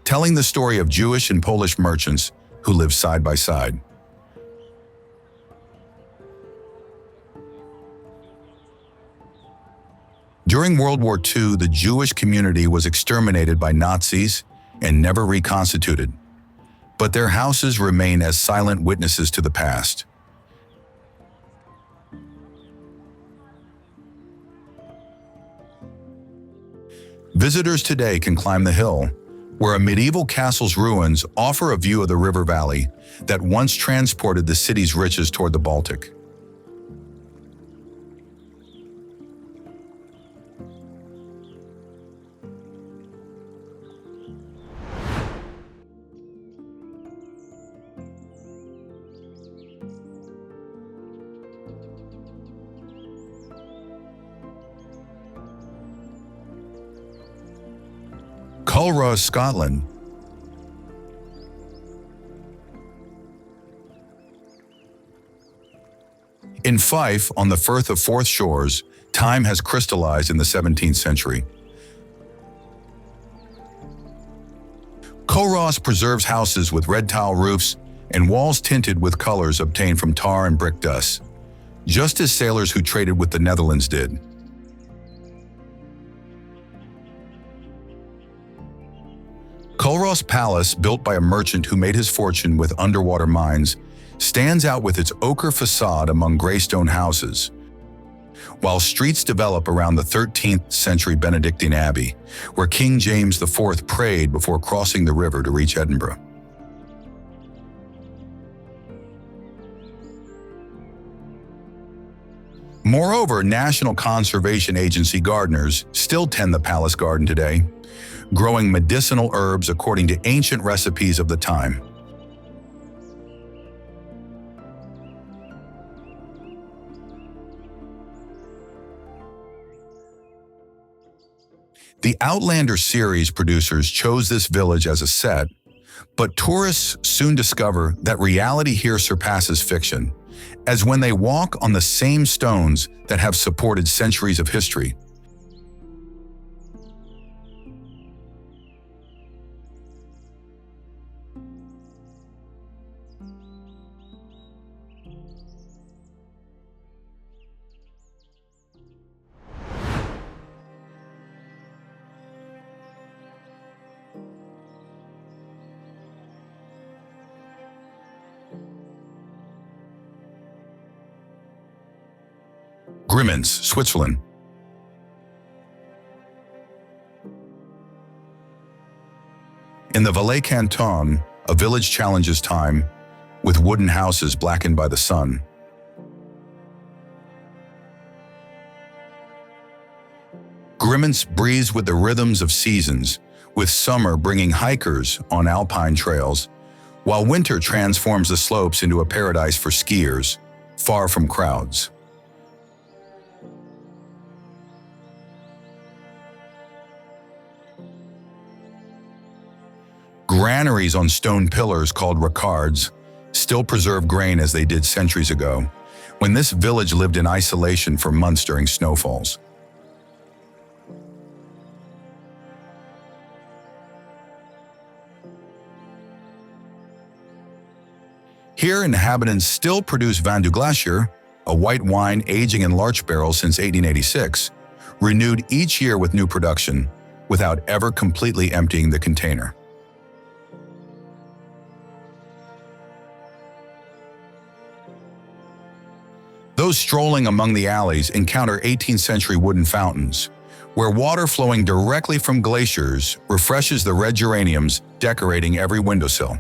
telling the story of Jewish and Polish merchants who lived side by side. During World War II, the Jewish community was exterminated by Nazis and never reconstituted, but their houses remain as silent witnesses to the past. Visitors today can climb the hill, where a medieval castle's ruins offer a view of the river valley that once transported the city's riches toward the Baltic. Culross, Scotland. In Fife, on the Firth of Forth shores, time has crystallized in the 17th century. Croatia preserves houses with red tile roofs and walls tinted with colors obtained from tar and brick dust, just as sailors who traded with the Netherlands did. Culross Palace, built by a merchant who made his fortune with underwater mines, stands out with its ochre facade among grey stone houses, while streets develop around the 13th century Benedictine Abbey, where King James IV prayed before crossing the river to reach Edinburgh. Moreover, National Conservation Agency gardeners still tend the palace garden today, growing medicinal herbs according to ancient recipes of the time. The Outlander series producers chose this village as a set, but tourists soon discover that reality here surpasses fiction, as when they walk on the same stones that have supported centuries of history. Gruyères, Switzerland. In the Valais Canton, a village challenges time, with wooden houses blackened by the sun. Gruyères breathes with the rhythms of seasons, with summer bringing hikers on alpine trails, while winter transforms the slopes into a paradise for skiers, far from crowds. Granaries on stone pillars called racards still preserve grain as they did centuries ago, when this village lived in isolation for months during snowfalls. Here, inhabitants still produce vin du glacier, a white wine aging in larch barrels since 1886, renewed each year with new production, without ever completely emptying the container. Those strolling among the alleys encounter 18th century wooden fountains, where water flowing directly from glaciers refreshes the red geraniums decorating every windowsill.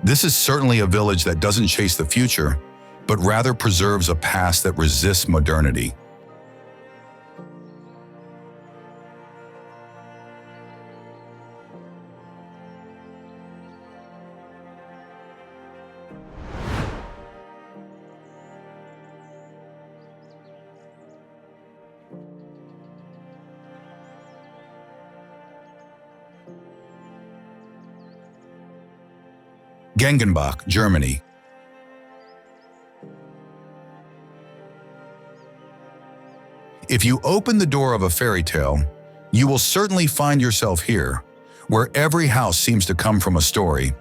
This is certainly a village that doesn't chase the future, but rather preserves a past that resists modernity. Gengenbach, Germany. If you open the door of a fairy tale, you will certainly find yourself here, where every house seems to come from a story.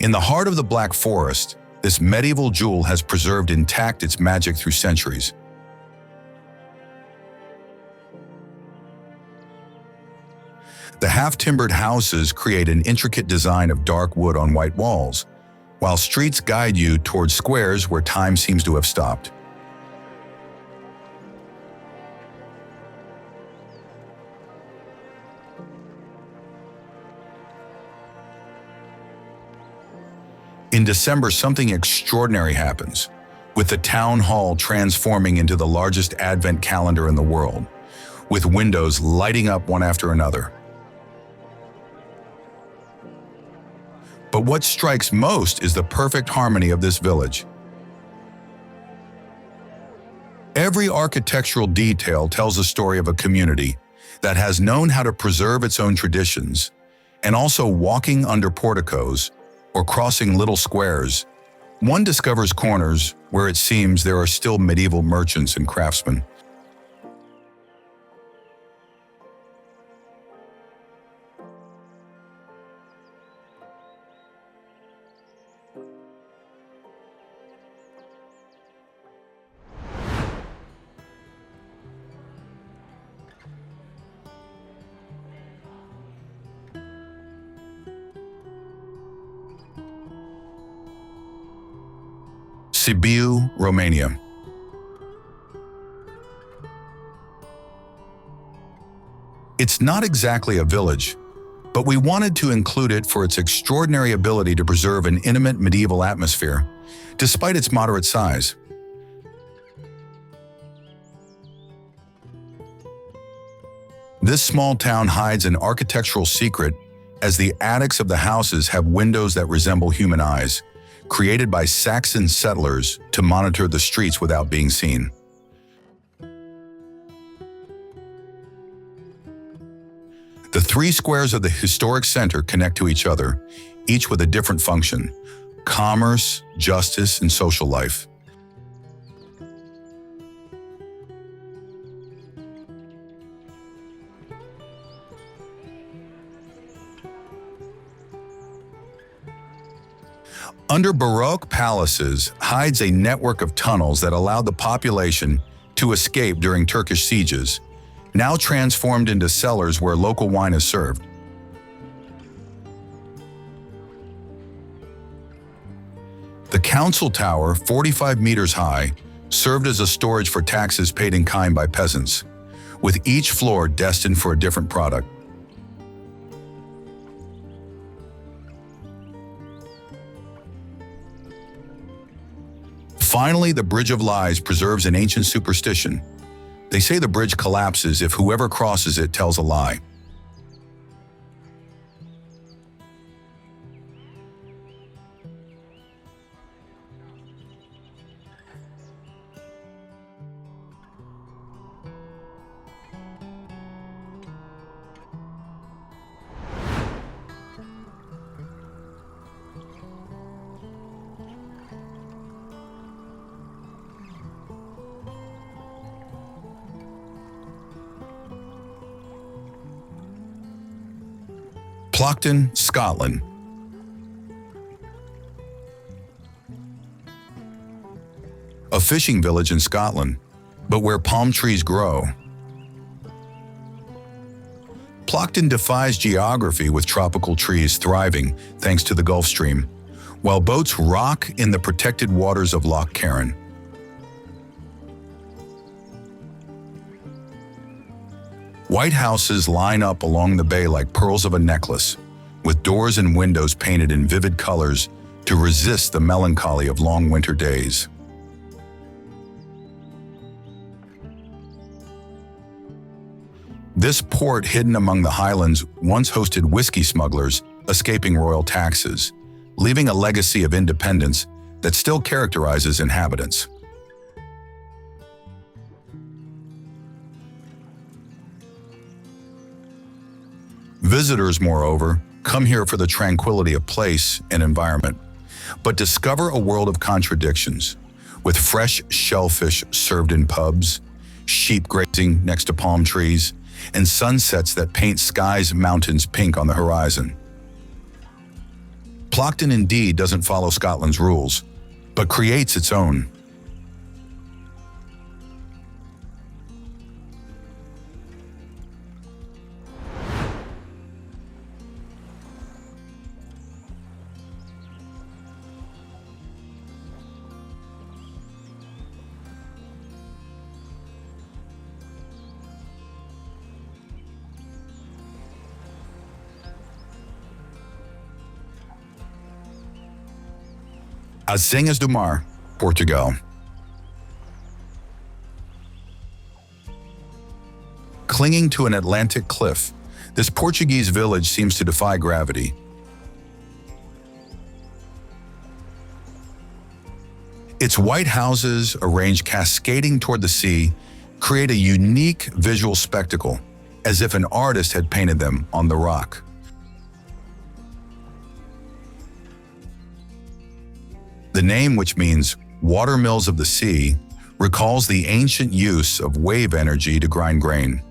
In the heart of the Black Forest, this medieval jewel has preserved intact its magic through centuries. The half-timbered houses create an intricate design of dark wood on white walls, while streets guide you towards squares where time seems to have stopped. In December, something extraordinary happens, with the town hall transforming into the largest advent calendar in the world, with windows lighting up one after another. But what strikes most is the perfect harmony of this village. Every architectural detail tells the story of a community, that has known how to preserve its own traditions, and also walking under porticos or crossing little squares, one discovers corners where it seems there are still medieval merchants and craftsmen. Sibiu, Romania. It's not exactly a village, but we wanted to include it for its extraordinary ability to preserve an intimate medieval atmosphere, despite its moderate size. This small town hides an architectural secret, as the attics of the houses have windows that resemble human eyes, created by Saxon settlers to monitor the streets without being seen. The three squares of the historic center connect to each other, each with a different function: commerce, justice, and social life. Under Baroque palaces hides a network of tunnels that allowed the population to escape during Turkish sieges, now transformed into cellars where local wine is served. The council tower, 45 meters high, served as a storage for taxes paid in kind by peasants, with each floor destined for a different product. Finally, the Bridge of Lies preserves an ancient superstition. They say the bridge collapses if whoever crosses it tells a lie. Flåm, Scotland. A fishing village in Scotland, but where palm trees grow. Flåm defies geography with tropical trees thriving thanks to the Gulf Stream, while boats rock in the protected waters of Loch Carron. White houses line up along the bay like pearls of a necklace, with doors and windows painted in vivid colors to resist the melancholy of long winter days. This port hidden among the highlands once hosted whiskey smugglers escaping royal taxes, leaving a legacy of independence that still characterizes inhabitants. Visitors, moreover, come here for the tranquility of place and environment, but discover a world of contradictions, with fresh shellfish served in pubs, sheep grazing next to palm trees, and sunsets that paint skies and mountains pink on the horizon. Flåm indeed doesn't follow Scotland's rules, but creates its own. Tossa de Mar, Portugal. Clinging to an Atlantic cliff, this Portuguese village seems to defy gravity. Its white houses, arranged cascading toward the sea, create a unique visual spectacle, as if an artist had painted them on the rock. The name, which means watermills of the sea, recalls the ancient use of wave energy to grind grain.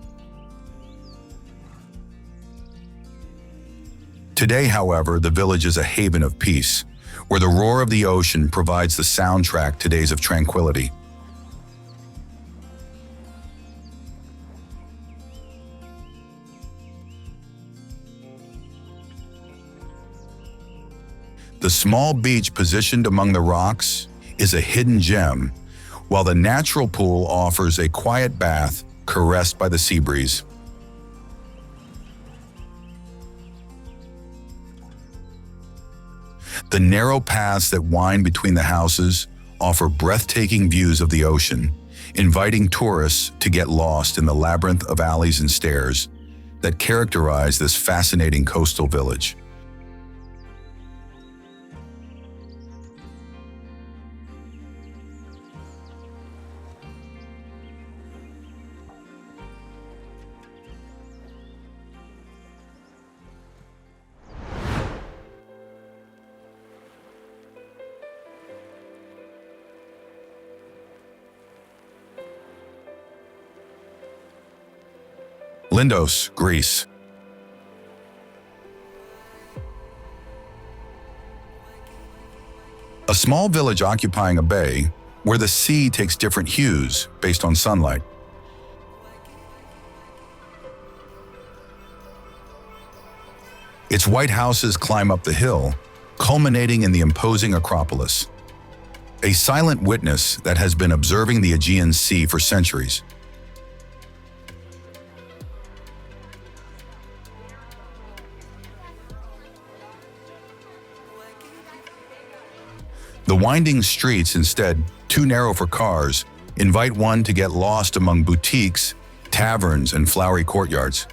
Today, however, the village is a haven of peace, where the roar of the ocean provides the soundtrack to days of tranquility. The small beach positioned among the rocks is a hidden gem, while the natural pool offers a quiet bath caressed by the sea breeze. The narrow paths that wind between the houses offer breathtaking views of the ocean, inviting tourists to get lost in the labyrinth of alleys and stairs that characterize this fascinating coastal village. Lindos, Greece. A small village occupying a bay where the sea takes different hues based on sunlight. Its white houses climb up the hill, culminating in the imposing Acropolis, a silent witness that has been observing the Aegean Sea for centuries. The winding streets, instead too narrow for cars, invite one to get lost among boutiques, taverns, and flowery courtyards.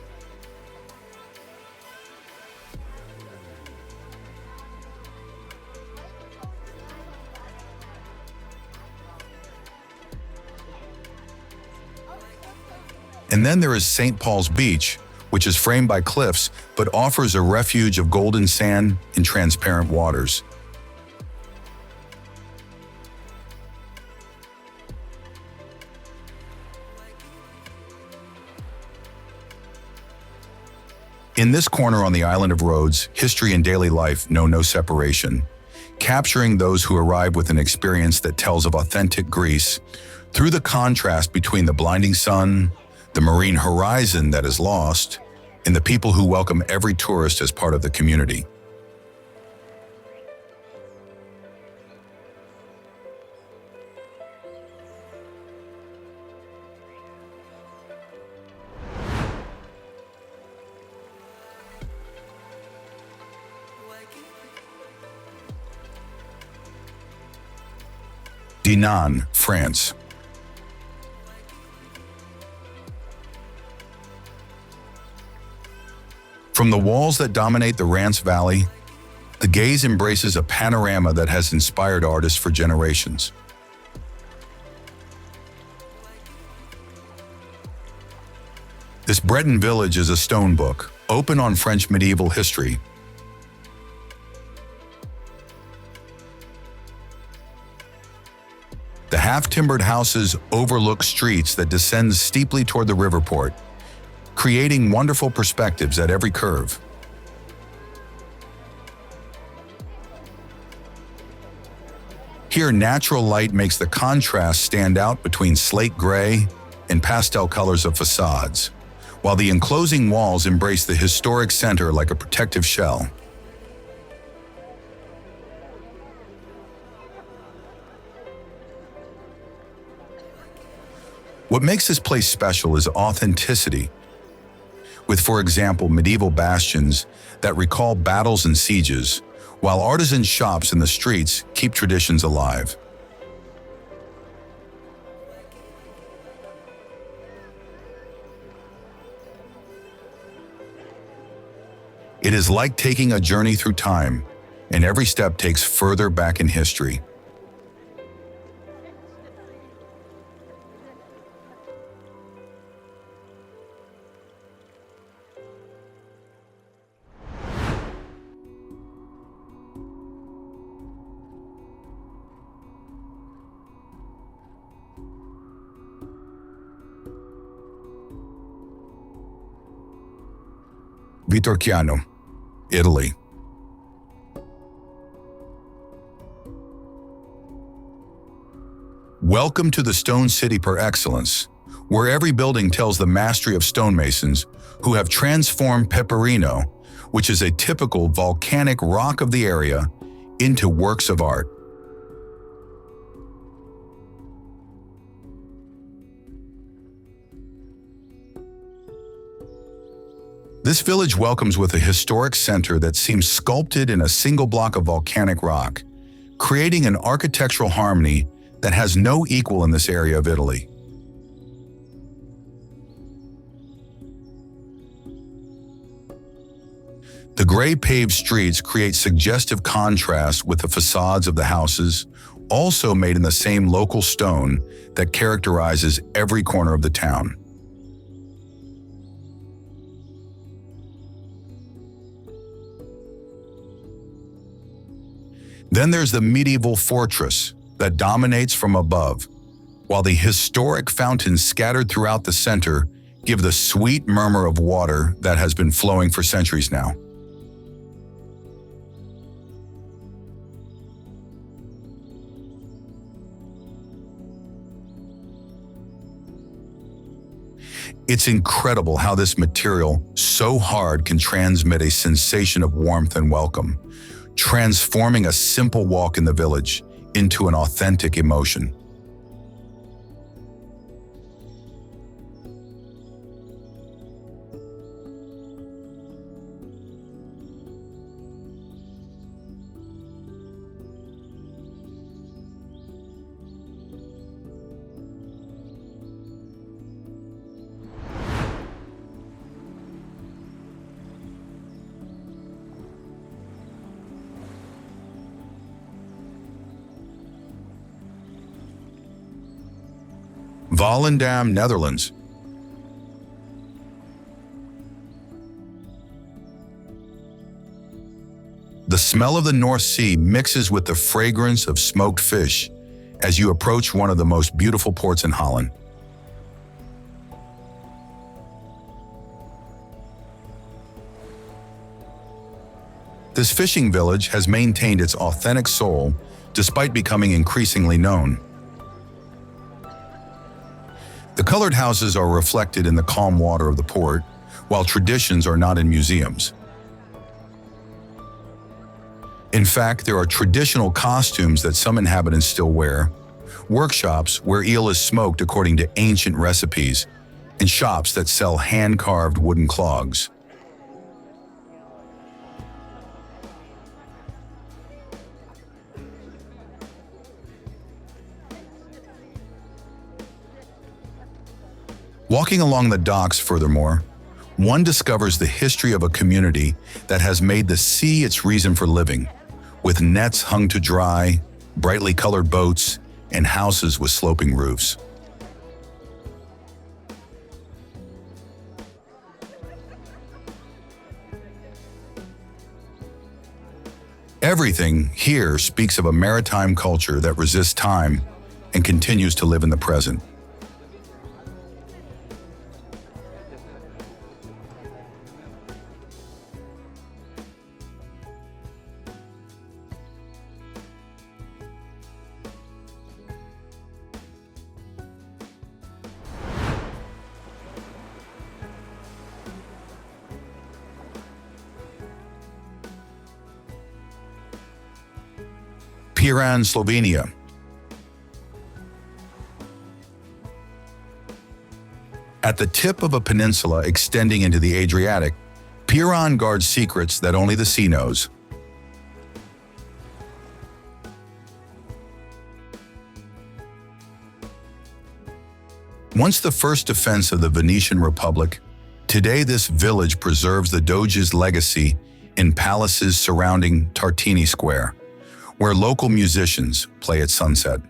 And then there is St. Paul's Beach, which is framed by cliffs but offers a refuge of golden sand and transparent waters. In this corner on the island of Rhodes, history and daily life know no separation, capturing those who arrive with an experience that tells of authentic Greece through the contrast between the blinding sun, the marine horizon that is lost, and the people who welcome every tourist as part of the community. Dinan, France. From the walls that dominate the Rance Valley, the gaze embraces a panorama that has inspired artists for generations. This Breton village is a stone book, open on French medieval history. The half-timbered houses overlook streets that descend steeply toward the river port, creating wonderful perspectives at every curve. Here, natural light makes the contrast stand out between slate gray and pastel colors of facades, while the enclosing walls embrace the historic center like a protective shell. What makes this place special is authenticity, with, for example, medieval bastions that recall battles and sieges, while artisan shops in the streets keep traditions alive. It is like taking a journey through time, and every step takes further back in history. Civitella, Italy. Welcome to the Stone City par excellence, where every building tells the mastery of stonemasons who have transformed peperino, which is a typical volcanic rock of the area, into works of art. This village welcomes with a historic center that seems sculpted in a single block of volcanic rock, creating an architectural harmony that has no equal in this area of Italy. The gray paved streets create suggestive contrast with the facades of the houses, also made in the same local stone that characterizes every corner of the town. Then there's the medieval fortress that dominates from above, while the historic fountains scattered throughout the center give the sweet murmur of water that has been flowing for centuries now. It's incredible how this material, so hard, can transmit a sensation of warmth and welcome, transforming a simple walk in the village into an authentic emotion. Volendam, Netherlands. The smell of the North Sea mixes with the fragrance of smoked fish as you approach one of the most beautiful ports in Holland. This fishing village has maintained its authentic soul despite becoming increasingly known. The colored houses are reflected in the calm water of the port, while traditions are not in museums. In fact, there are traditional costumes that some inhabitants still wear, workshops where eel is smoked according to ancient recipes, and shops that sell hand-carved wooden clogs. Walking along the docks, furthermore, one discovers the history of a community that has made the sea its reason for living, with nets hung to dry, brightly colored boats, and houses with sloping roofs. Everything here speaks of a maritime culture that resists time and continues to live in the present. Piran, Slovenia. At the tip of a peninsula extending into the Adriatic, Piran guards secrets that only the sea knows. Once the first defense of the Venetian Republic, today this village preserves the Doge's legacy in palaces surrounding Tartini Square, where local musicians play at sunset.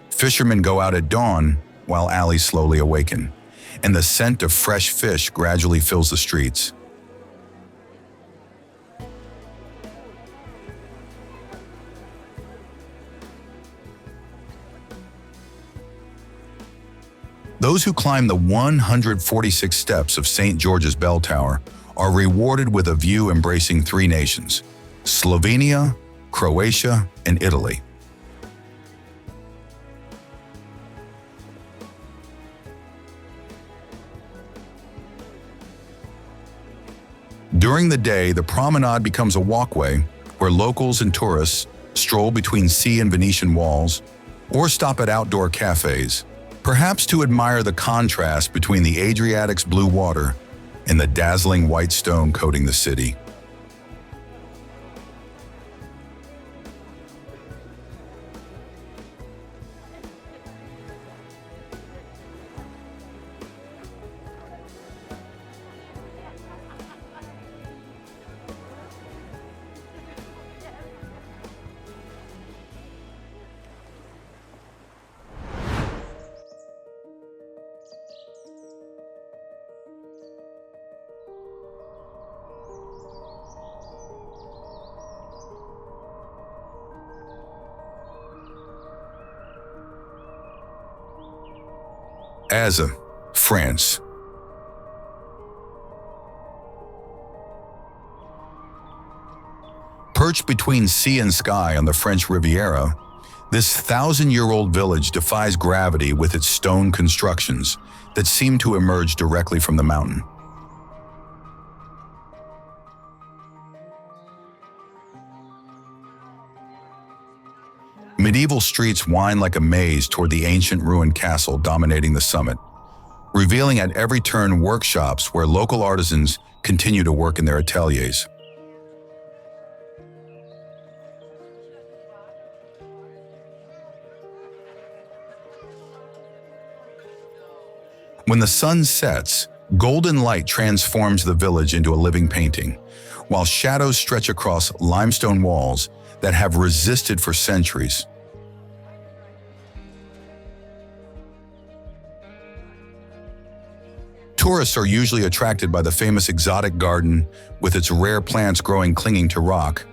Fishermen go out at dawn while alleys slowly awaken, and the scent of fresh fish gradually fills the streets. Those who climb the 146 steps of St. George's Bell Tower are rewarded with a view embracing three nations: Slovenia, Croatia, and Italy. During the day, the promenade becomes a walkway where locals and tourists stroll between sea and Venetian walls or stop at outdoor cafes, perhaps to admire the contrast between the Adriatic's blue water and the dazzling white stone coating the city. Aza, France. Perched between sea and sky on the French Riviera, this 1,000-year-old village defies gravity with its stone constructions that seem to emerge directly from the mountain. Medieval streets wind like a maze toward the ancient ruined castle dominating the summit, revealing at every turn workshops where local artisans continue to work in their ateliers. When the sun sets, golden light transforms the village into a living painting, while shadows stretch across limestone walls that have resisted for centuries. Tourists are usually attracted by the famous exotic garden with its rare plants growing clinging to rock,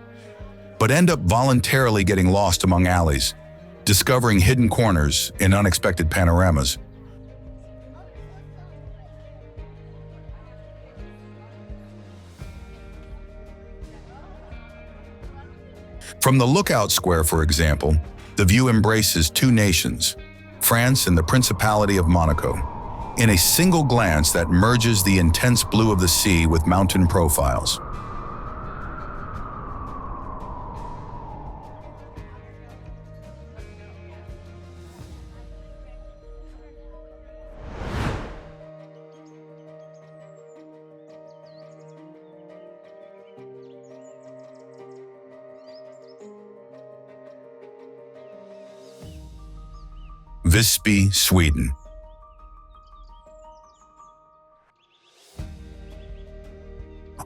but end up voluntarily getting lost among alleys, discovering hidden corners and unexpected panoramas. From the lookout square, for example, the view embraces two nations, France and the Principality of Monaco, in a single glance that merges the intense blue of the sea with mountain profiles. Visby, Sweden.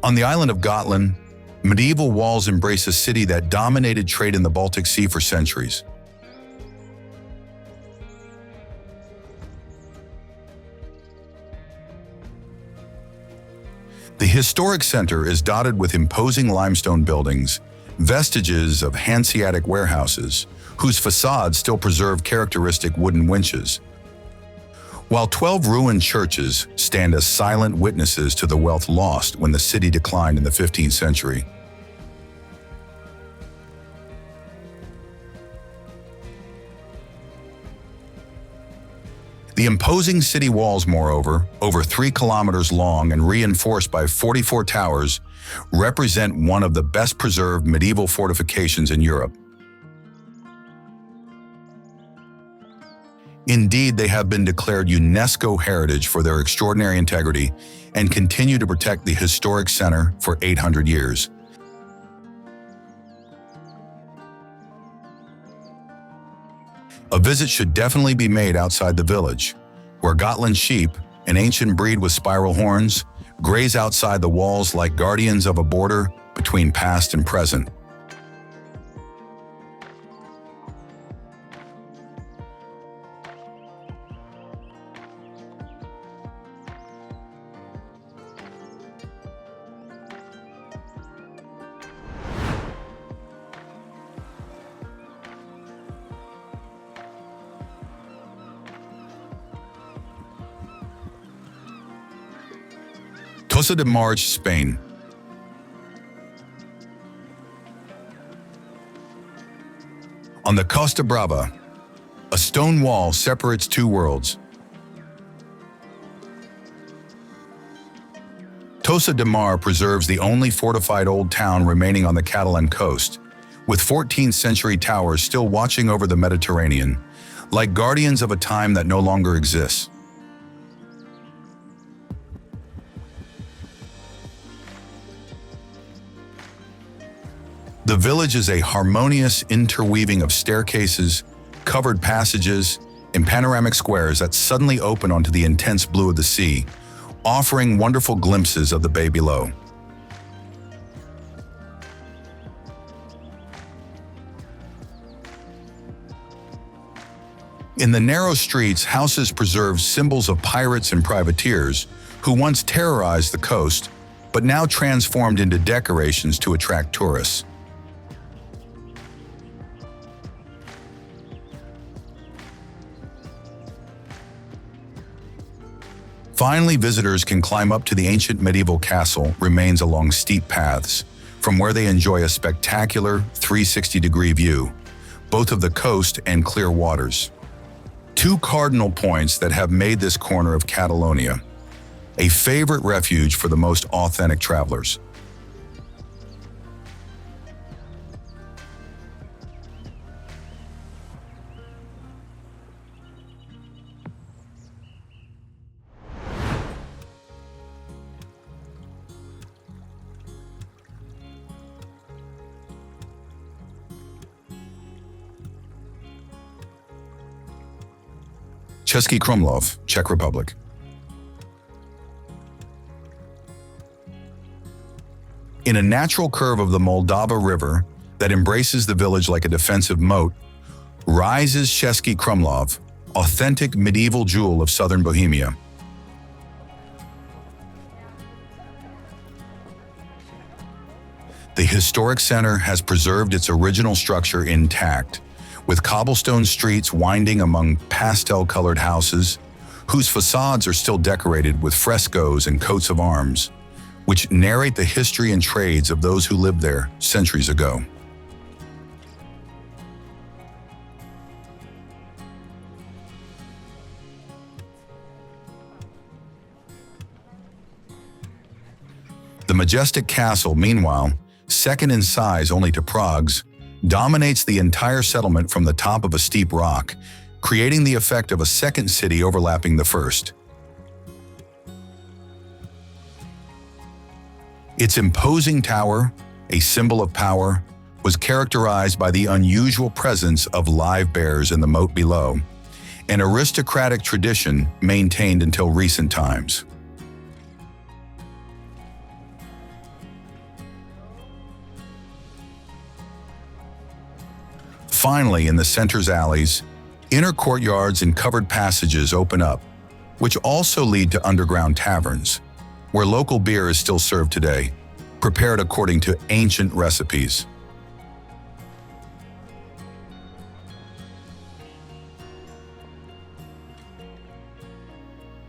On the island of Gotland, medieval walls embrace a city that dominated trade in the Baltic Sea for centuries. The historic center is dotted with imposing limestone buildings, vestiges of Hanseatic warehouses, whose facades still preserve characteristic wooden winches, while 12 ruined churches stand as silent witnesses to the wealth lost when the city declined in the 15th century. The imposing city walls, moreover, over 3 kilometers long and reinforced by 44 towers, represent one of the best preserved medieval fortifications in Europe. Indeed, they have been declared UNESCO heritage for their extraordinary integrity and continue to protect the historic center for 800 years. A visit should definitely be made outside the village, where Gotland sheep, an ancient breed with spiral horns, graze outside the walls like guardians of a border between past and present. Tossa de Mar, Spain. On the Costa Brava, a stone wall separates two worlds. Tossa de Mar preserves the only fortified old town remaining on the Catalan coast, with 14th century towers still watching over the Mediterranean, like guardians of a time that no longer exists. The village is a harmonious interweaving of staircases, covered passages, and panoramic squares that suddenly open onto the intense blue of the sea, offering wonderful glimpses of the bay below. In the narrow streets, houses preserve symbols of pirates and privateers who once terrorized the coast, but now transformed into decorations to attract tourists. Finally, visitors can climb up to the ancient medieval castle remains along steep paths, from where they enjoy a spectacular 360-degree view, both of the coast and clear waters. Two cardinal points that have made this corner of Catalonia a favorite refuge for the most authentic travelers. Český Krumlov, Czech Republic. In a natural curve of the Moldava River that embraces the village like a defensive moat, rises Český Krumlov, authentic medieval jewel of southern Bohemia. The historic center has preserved its original structure intact, with cobblestone streets winding among pastel-colored houses, whose facades are still decorated with frescoes and coats of arms, which narrate the history and trades of those who lived there centuries ago. The majestic castle, meanwhile, second in size only to Prague's, dominates the entire settlement from the top of a steep rock, creating the effect of a second city overlapping the first. Its imposing tower, a symbol of power, was characterized by the unusual presence of live bears in the moat below, an aristocratic tradition maintained until recent times. Finally, in the center's alleys, inner courtyards and covered passages open up, which also lead to underground taverns, where local beer is still served today, prepared according to ancient recipes.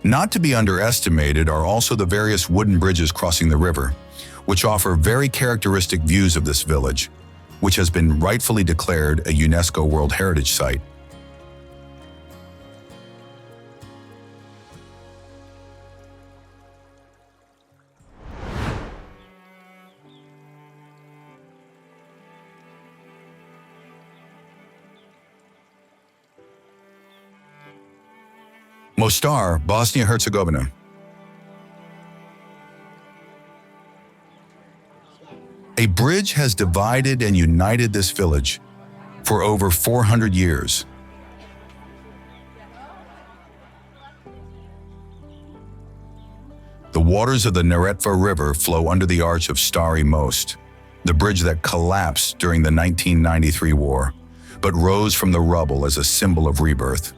Not to be underestimated are also the various wooden bridges crossing the river, which offer very characteristic views of this village, which has been rightfully declared a UNESCO World Heritage Site. Mostar, Bosnia-Herzegovina. A bridge has divided and united this village for over 400 years. The waters of the Neretva River flow under the arch of Stari Most, the bridge that collapsed during the 1993 war, but rose from the rubble as a symbol of rebirth.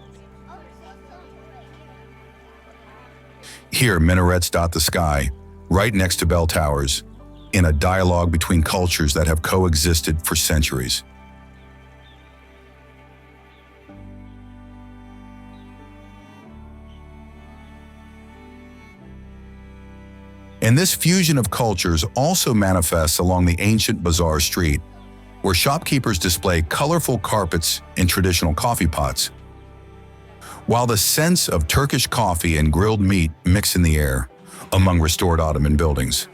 Here, minarets dot the sky, right next to bell towers, in a dialogue between cultures that have coexisted for centuries. And this fusion of cultures also manifests along the ancient bazaar street, where shopkeepers display colorful carpets and traditional coffee pots, while the scents of Turkish coffee and grilled meat mix in the air among restored Ottoman buildings.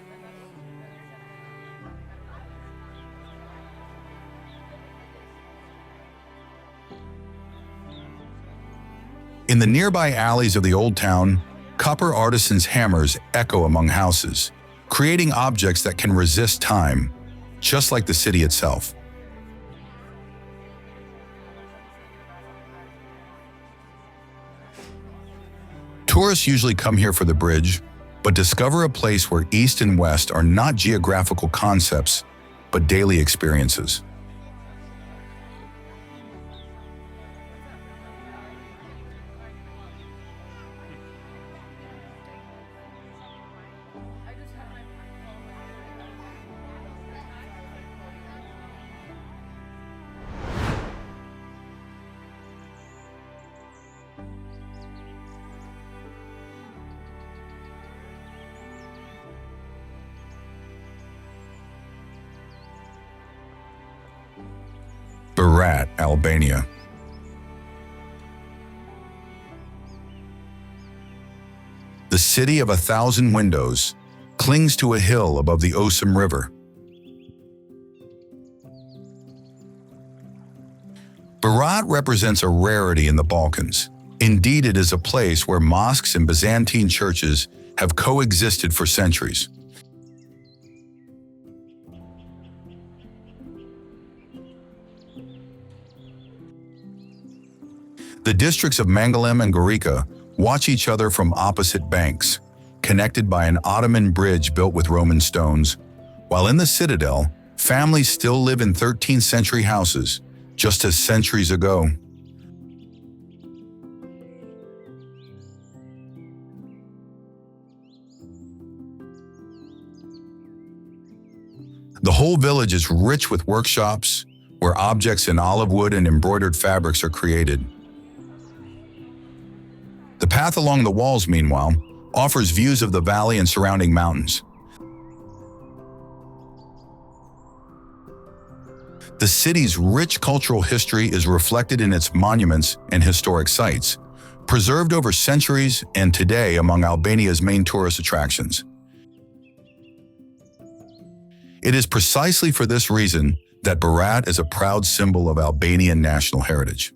In the nearby alleys of the old town, copper artisans' hammers echo among houses, creating objects that can resist time, just like the city itself. Tourists usually come here for the bridge, but discover a place where East and West are not geographical concepts, but daily experiences. Berat, Albania. The city of 1,000 windows clings to a hill above the Osum River. Berat represents a rarity in the Balkans. Indeed, it is a place where mosques and Byzantine churches have coexisted for centuries. The districts of Mangalem and Gorica watch each other from opposite banks, connected by an Ottoman bridge built with Roman stones, while in the citadel, families still live in 13th century houses, just as centuries ago. The whole village is rich with workshops, where objects in olive wood and embroidered fabrics are created. The path along the walls, meanwhile, offers views of the valley and surrounding mountains. The city's rich cultural history is reflected in its monuments and historic sites, preserved over centuries and today among Albania's main tourist attractions. It is precisely for this reason that Berat is a proud symbol of Albanian national heritage.